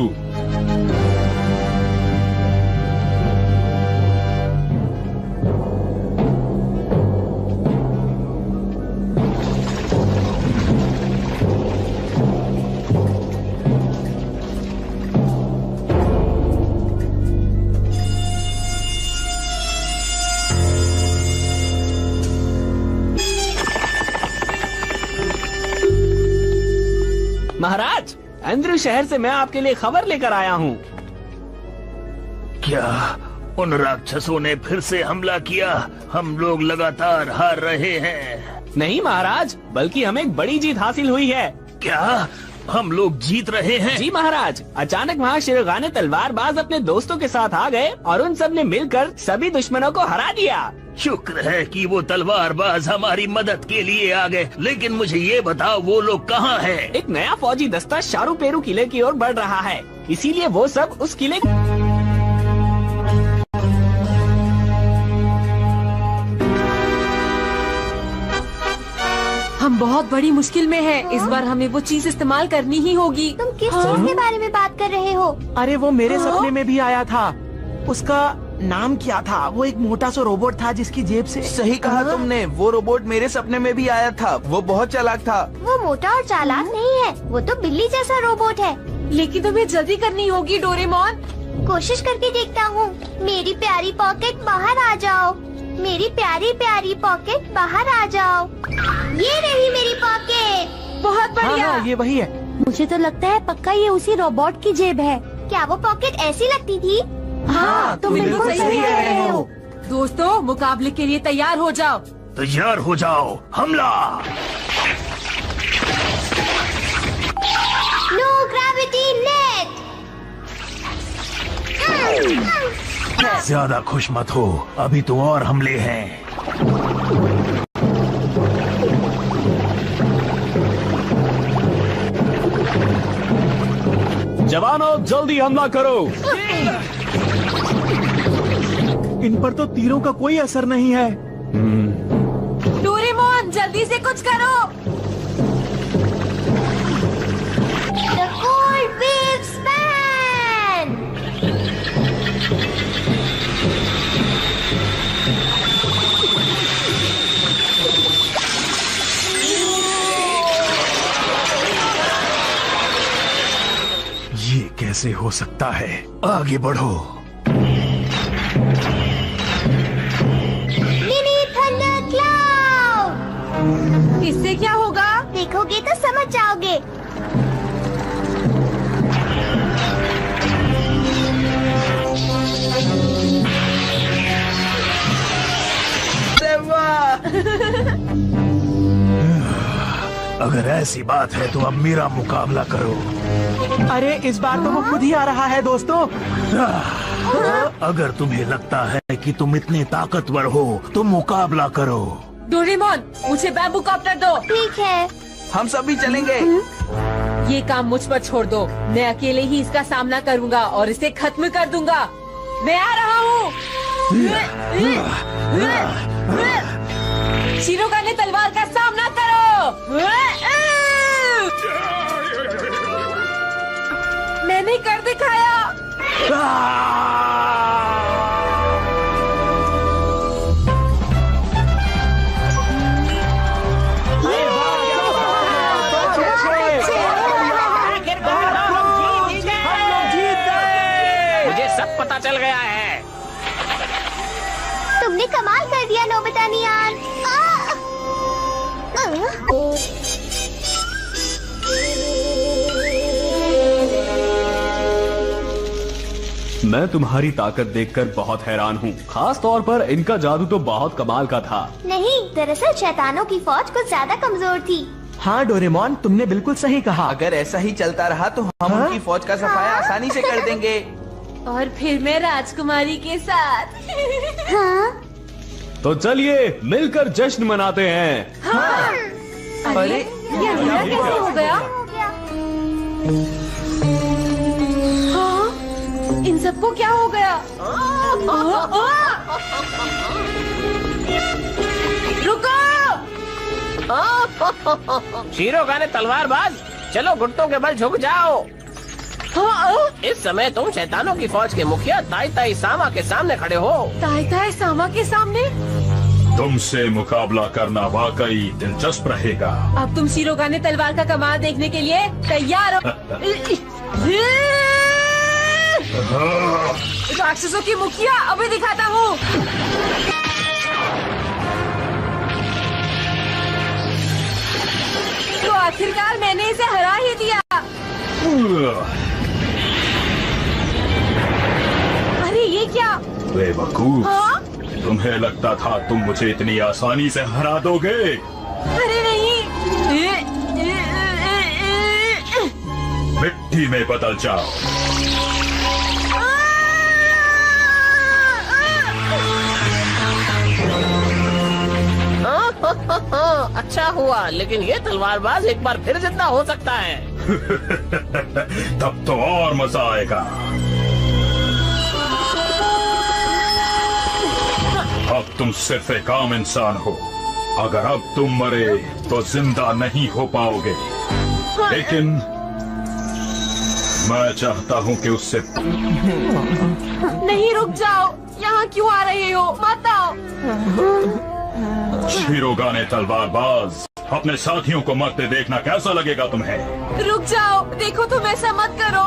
महाराज, एंड्रयू शहर से मैं आपके लिए खबर लेकर आया हूँ। क्या उन राक्षसों ने फिर से हमला किया? हम लोग लगातार हार रहे हैं। नहीं महाराज, बल्कि हमें एक बड़ी जीत हासिल हुई है। क्या हम लोग जीत रहे हैं? जी महाराज, अचानक वहाँ शिरोगाने तलवारबाज अपने दोस्तों के साथ आ गए और उन सब ने मिलकर सभी दुश्मनों को हरा दिया। शुक्र है कि वो तलवारबाज हमारी मदद के लिए आ गए। लेकिन मुझे ये बताओ, वो लोग कहाँ हैं? एक नया फौजी दस्ता शारू पेरू किले की ओर बढ़ रहा है, इसीलिए वो सब उस किले। हम बहुत बड़ी मुश्किल में हैं। इस बार हमें वो चीज इस्तेमाल करनी ही होगी। तुम किस चीज के बारे में बात कर रहे हो? अरे वो मेरे सपने में भी आया था। उसका नाम क्या था? वो एक मोटा सा रोबोट था जिसकी जेब से। सही कहा तुमने, वो रोबोट मेरे सपने में भी आया था। वो बहुत चालाक था। वो मोटा और चालाक नहीं है, वो तो बिल्ली जैसा रोबोट है। लेकिन तुम्हें जल्दी करनी होगी डोरेमोन। कोशिश करके देखता हूँ। मेरी प्यारी पॉकेट बाहर आ जाओ। मेरी प्यारी प्यारी पॉकेट बाहर आ जाओ। ये रही मेरी पॉकेट। बहुत बढ़िया। हाँ, ये वही है। मुझे तो लगता है पक्का ये उसी रोबोट की जेब है। क्या वो पॉकेट ऐसी लगती थी? हाँ, तुम बिल्कुल सही कह रहे हो। दोस्तों, मुकाबले के लिए तैयार हो जाओ। तैयार हो जाओ, हमला। No gravity net. ज्यादा खुश मत हो, अभी तो और हमले हैं। जवानों, जल्दी हमला करो। इन पर तो तीरों का कोई असर नहीं है। डोरेमोन, जल्दी से कुछ करो। The Cold Wave Span! ये कैसे हो सकता है? आगे बढ़ो। Mini thunder cloud. इससे क्या होगा? देखोगे तो समझ जाओगे। अगर ऐसी बात है तो अब मेरा मुकाबला करो। अरे इस बार तो वो खुद ही आ रहा है दोस्तों। अगर तुम्हें लगता है कि तुम इतने ताकतवर हो तो मुकाबला करो। डोरेमोन, मुझे बैम्बू कॉप्टर दो। ठीक है, हम सब भी चलेंगे। ये काम मुझ पर छोड़ दो। मैं अकेले ही इसका सामना करूंगा और इसे खत्म कर दूंगा। मैं आ रहा हूँ। शिरोगाने तलवार का सामना करो। मैंने कर दिखाया। मुझे सब पता चल गया है। तुमने कमाल कर दिया नोबिता नियान। मैं तुम्हारी ताकत देखकर बहुत हैरान हूँ। खास तौर पर इनका जादू तो बहुत कमाल का था। नहीं, दरअसल शैतानों की फौज कुछ ज्यादा कमजोर थी। हाँ डोरेमोन, तुमने बिल्कुल सही कहा। अगर ऐसा ही चलता रहा तो हम उनकी फौज का सफाया आसानी से कर देंगे। और फिर मैं राजकुमारी के साथ। हाँ? तो चलिए मिलकर जश्न मनाते हैं। हाँ। अरे ये अंधेरा कैसे हो गया? हाँ? इन सबको क्या हो गया? रुको! शिरोगाने तलवारबाज, चलो घुटनों के बल झुक जाओ। इस समय तुम शैतानों की फौज के मुखिया ताई सामा के सामने खड़े हो। ताई सामा के सामने? तुमसे मुकाबला करना वाकई दिलचस्प रहेगा। अब तुम शिरोगाने तलवार का कमाल देखने के लिए तैयार हो? राक्षसों की मुखिया, अभी दिखाता हूँ। तो आखिरकार मैंने इसे हरा ही दिया। अरे ये क्या? बेवकूफ, हाँ? तुम्हें लगता था तुम मुझे इतनी आसानी से हरा दोगे? अरे नहीं। मिट्टी में बदल जाओ। अच्छा हुआ, लेकिन ये तलवारबाज एक बार फिर जिंदा हो सकता है। तब तो और मजा आएगा। अब तुम सिर्फ एक आम इंसान हो। अगर अब तुम मरे तो जिंदा नहीं हो पाओगे, लेकिन मैं चाहता हूँ कि उससे नहीं, रुक जाओ। यहाँ क्यों आ रहे हो? मत आओ। शिरोगाने तलवारबाज, अपने साथियों को मरते देखना कैसा लगेगा तुम्हें? रुक जाओ, देखो तुम ऐसा मत करो।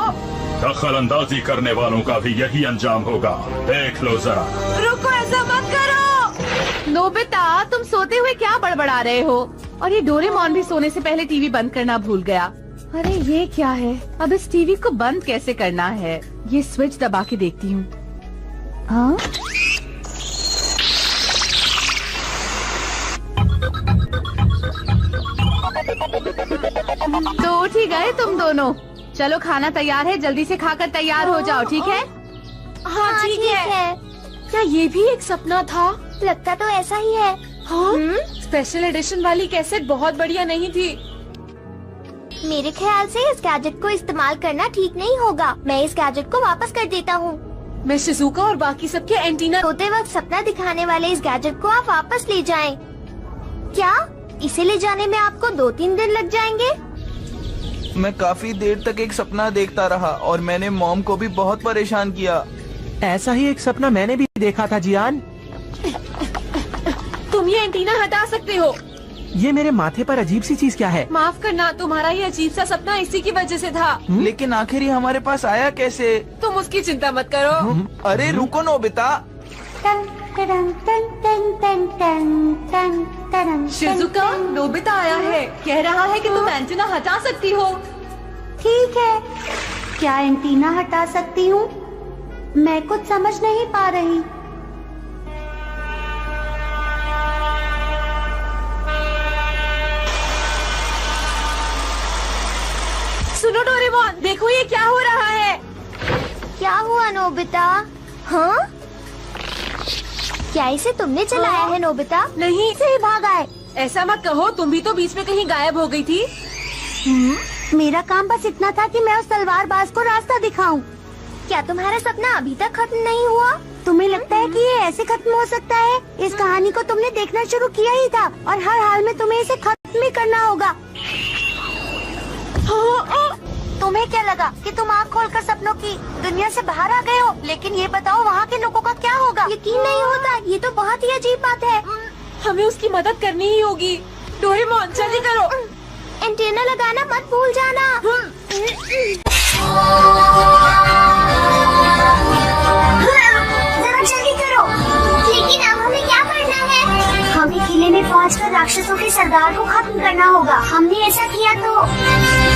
दखल अंदाजी करने वालों का भी यही अंजाम होगा, देख लो जरा। रुको, ऐसा मत करो। नोबिता, तुम सोते हुए क्या बड़बड़ा रहे हो? और ये डोरेमोन भी सोने से पहले टीवी बंद करना भूल गया। अरे ये क्या है? अब इस टीवी को बंद कैसे करना है? ये स्विच दबा के देखती हूँ। हाँ? तो उठ ही गए तुम दोनों। चलो, खाना तैयार है, जल्दी से खाकर तैयार हो जाओ, ठीक है? हाँ ठीक है। क्या ये भी एक सपना था? लगता तो ऐसा ही है। हाँ? स्पेशल एडिशन वाली कैसेट बहुत बढ़िया नहीं थी। मेरे ख्याल से इस गैजेट को इस्तेमाल करना ठीक नहीं होगा। मैं इस गैजेट को वापस कर देता हूँ। मैं शिजुका और बाकी सबके एंटीना सोते वक्त सपना दिखाने वाले इस गैजेट को आप वापस ले जाएं। क्या इसे ले जाने में आपको 2-3 दिन लग जाएंगे? मैं काफी देर तक एक सपना देखता रहा और मैंने मॉम को भी बहुत परेशान किया। ऐसा ही एक सपना मैंने भी देखा था जियान। तुम ये एंटीना हटा सकते हो। ये मेरे माथे पर अजीब सी चीज क्या है? माफ करना, तुम्हारा ये अजीब सा सपना इसी की वजह से था। लेकिन आखिर ये हमारे पास आया कैसे? तुम उसकी चिंता मत करो। अरे रुको नोबिता। शिजुका, नोबिता आया है। कह रहा है कि तुम एंटीना हटा सकती हो। ठीक है, क्या एंटीना हटा सकती हूँ? मैं कुछ समझ नहीं पा रही। सुनो डोरेमोन, देखो ये क्या हो रहा है। क्या हुआ नोबिता? हाँ? क्या इसे तुमने चलाया है नोबिता? नहीं, से ही भागा है। ऐसा मत कहो, तुम भी तो बीच में कहीं गायब हो गई थी। मेरा काम बस इतना था कि मैं उस तलवारबाज को रास्ता दिखाऊं। क्या तुम्हारा सपना अभी तक खत्म नहीं हुआ? तुम्हें लगता है कि ये ऐसे खत्म हो सकता है? इस कहानी को तुमने देखना शुरू किया ही था और हर हाल में तुम्हें इसे खत्म ही करना होगा। तुम्हें क्या लगा कि तुम आँख खोलकर सपनों की दुनिया से बाहर आ गए हो? लेकिन ये बताओ, वहाँ के लोगों का क्या होगा? यकीन नहीं होता, ये तो बहुत ही अजीब बात है। हमें उसकी मदद करनी ही होगी। डोरेमोन, जल्दी करो। एंटीना लगाना मत भूल जाना। जरा जल्दी करो। लेकिन अब हमें क्या करना है? हमें किले में पहुंचकर राक्षसों के सरदार को खत्म करना होगा। हमने ऐसा किया तो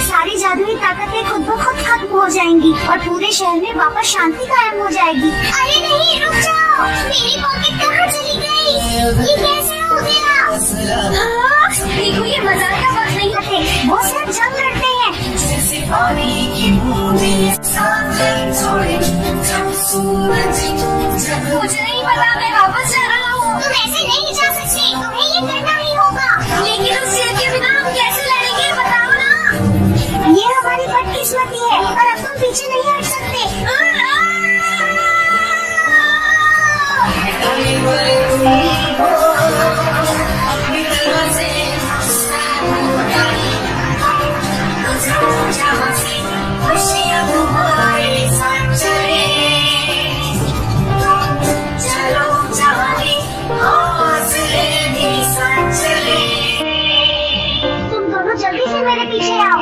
सारी जादुई ताकतें खुद ब खुद खत्म हो जाएंगी और पूरे शहर में वापस शांति कायम हो जाएगी। अरे नहीं, रुक जाओ। मेरी पॉकेट कहाँ चली गई? ये कैसे हो गया? देखो, ये मजाक का वक्त नहीं है। वो सिर्फ जंग लड़ते हैं। मुझे नहीं पता, मैं वापस जा रहा हूँ। तुम ऐसे नहीं जा सकते, तुम्हें ये करना ही होगा। लेकिन उस सिर के बिना हम कैसे लड़ेंगे, बताओ ना। ये हमारी बदकिस्मती है और अब तुम पीछे नहीं हट सकते। तुम दोनों जल्दी से मेरे पीछे आओ।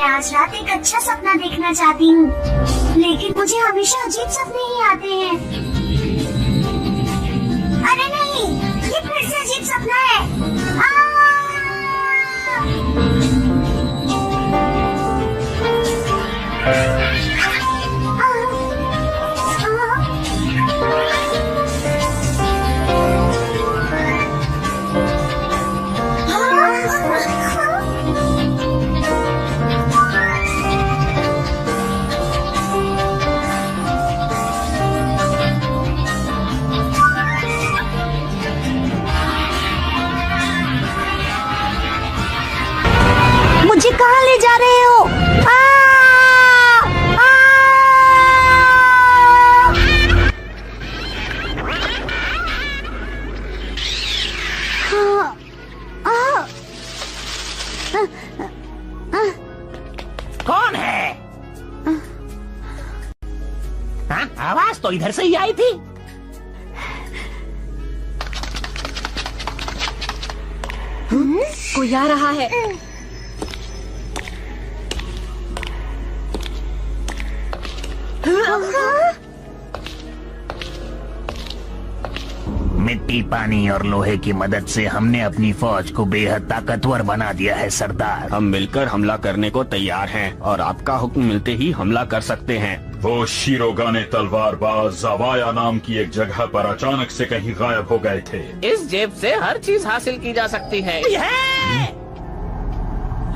आज रात एक अच्छा सपना देखना चाहती हूँ, लेकिन मुझे हमेशा अजीब सपने ही आते हैं। अरे नहीं, ये फिर से अजीब सपना है। मुझे कहाँ ले जा रहे हो? कौन है? आवाज तो इधर से ही आई थी। कोई आ रहा है। मिट्टी, पानी और लोहे की मदद से हमने अपनी फौज को बेहद ताकतवर बना दिया है सरदार। हम मिलकर हमला करने को तैयार हैं और आपका हुक्म मिलते ही हमला कर सकते हैं। वो शिरोगाने तलवारबाज ज़वाया नाम की एक जगह पर अचानक से कहीं गायब हो गए थे। इस जेब से हर चीज हासिल की जा सकती है।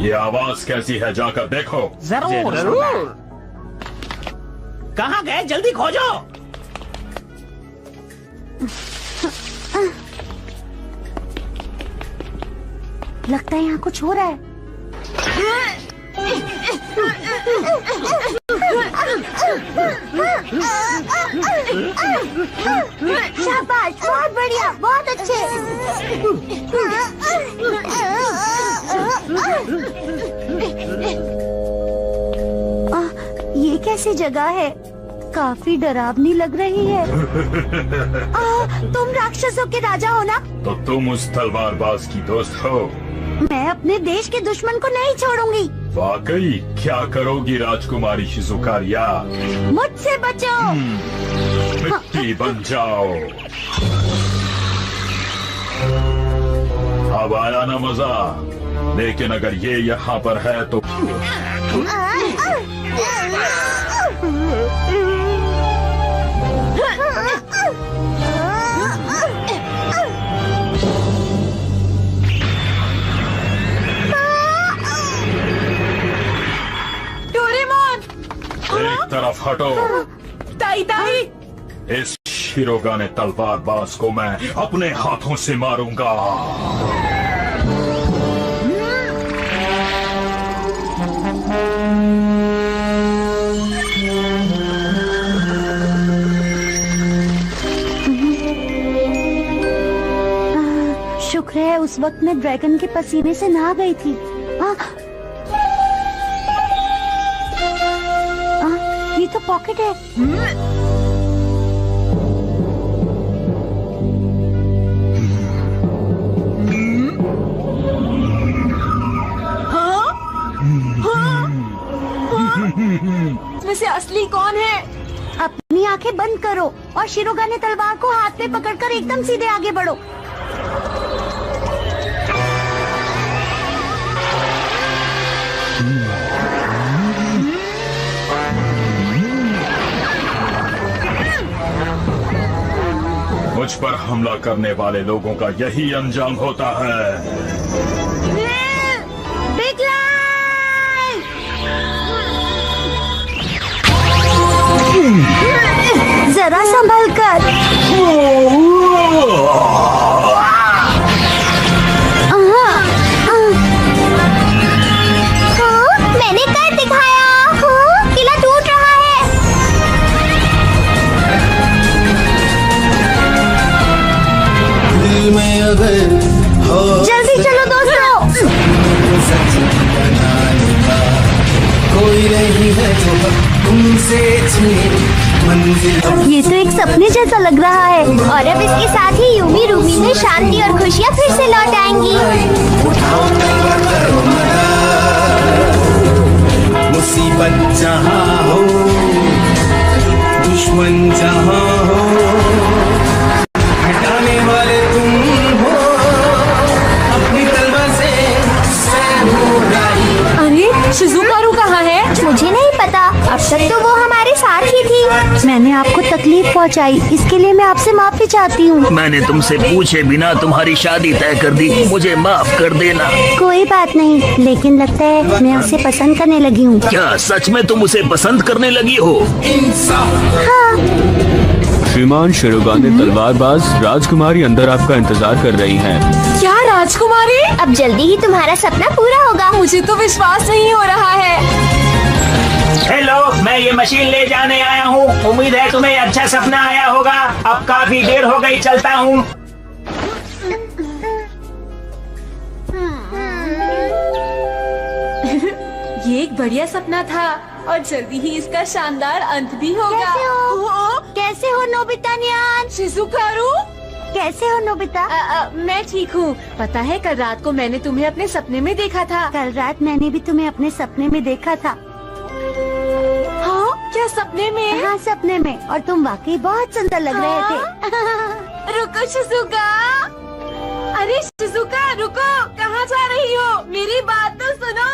ये आवाज कैसी है, जाकर देखो। जरूर जरूर। कहाँ गए? जल्दी खोजो। लगता है यहाँ कुछ हो रहा है। शाबाश, बहुत बढ़िया, बहुत अच्छे। ये कैसी जगह है? काफी डरावनी लग रही है। तुम राक्षसों के राजा हो ना? तो तुम उस तलवारबाज की दोस्त हो? मैं अपने देश के दुश्मन को नहीं छोड़ूंगी। वाकई? क्या करोगी राजकुमारी शिजुकारिया? मुझसे बचो। मिट्टी बन जाओ। अब आया ना मजा? लेकिन अगर ये यहाँ पर है तो एक तरफ हटो। ताई ताई, इस शिरोगाने तलवारबाज को मैं अपने हाथों से मारूंगा। शुक्र है उस वक्त मैं ड्रैगन के पसीने से नहा गई थी। ये तो पॉकेट है। वैसे असली कौन है? अपनी आंखें बंद करो और शिरोगाने तलवार को हाथ में पकड़कर एकदम सीधे आगे बढ़ो। मुझ पर हमला करने वाले लोगों का यही अंजाम होता है। Big line! जरा संभल कर। मैंने कर दिखाया। किला टूट रहा है। दिल में अगर हो जल्दी चलो दोस्तों। कोई नहीं है जो तुमसे ये तो एक सपने जैसा लग रहा है। और अब इसके साथ ही यूमी रूमी में शांति और खुशियाँ फिर से लौट आएंगी। शिजुकारू कहाँ है? मुझे नहीं पता, अब तक तो वो हमारे साथ ही थी। मैंने आपको तकलीफ पहुंचाई, इसके लिए मैं आपसे माफी चाहती हूँ। मैंने तुमसे पूछे बिना तुम्हारी शादी तय कर दी, मुझे माफ कर देना। कोई बात नहीं, लेकिन लगता है मैं उसे पसंद करने लगी हूँ। क्या सच में तुम उसे पसंद करने लगी हो? हाँ। श्रीमान शिरोगाने तलवारबाज, राजकुमारी अंदर आपका इंतजार कर रही हैं। क्या राजकुमारी? अब जल्दी ही तुम्हारा सपना पूरा होगा। मुझे तो विश्वास नहीं हो रहा है। हेलो, मैं ये मशीन ले जाने आया हूँ। उम्मीद है तुम्हें अच्छा सपना आया होगा। अब काफी देर हो गई, चलता हूँ। ये एक बढ़िया सपना था और जल्दी ही इसका शानदार अंत भी होगा। कैसे हो नोबिता न्यान? शिजुकारू, कैसे हो नोबिता? मैं ठीक हूँ। पता है कल रात को मैंने तुम्हें अपने सपने में देखा था। कल रात मैंने भी तुम्हें अपने सपने में देखा था। हाँ, क्या सपने में? हाँ, सपने में, और तुम वाकई बहुत सुंदर लग रहे थे। रुको शिजुका, अरे शिजुका रुको, कहाँ जा रही हो? मेरी बात तो सुनो।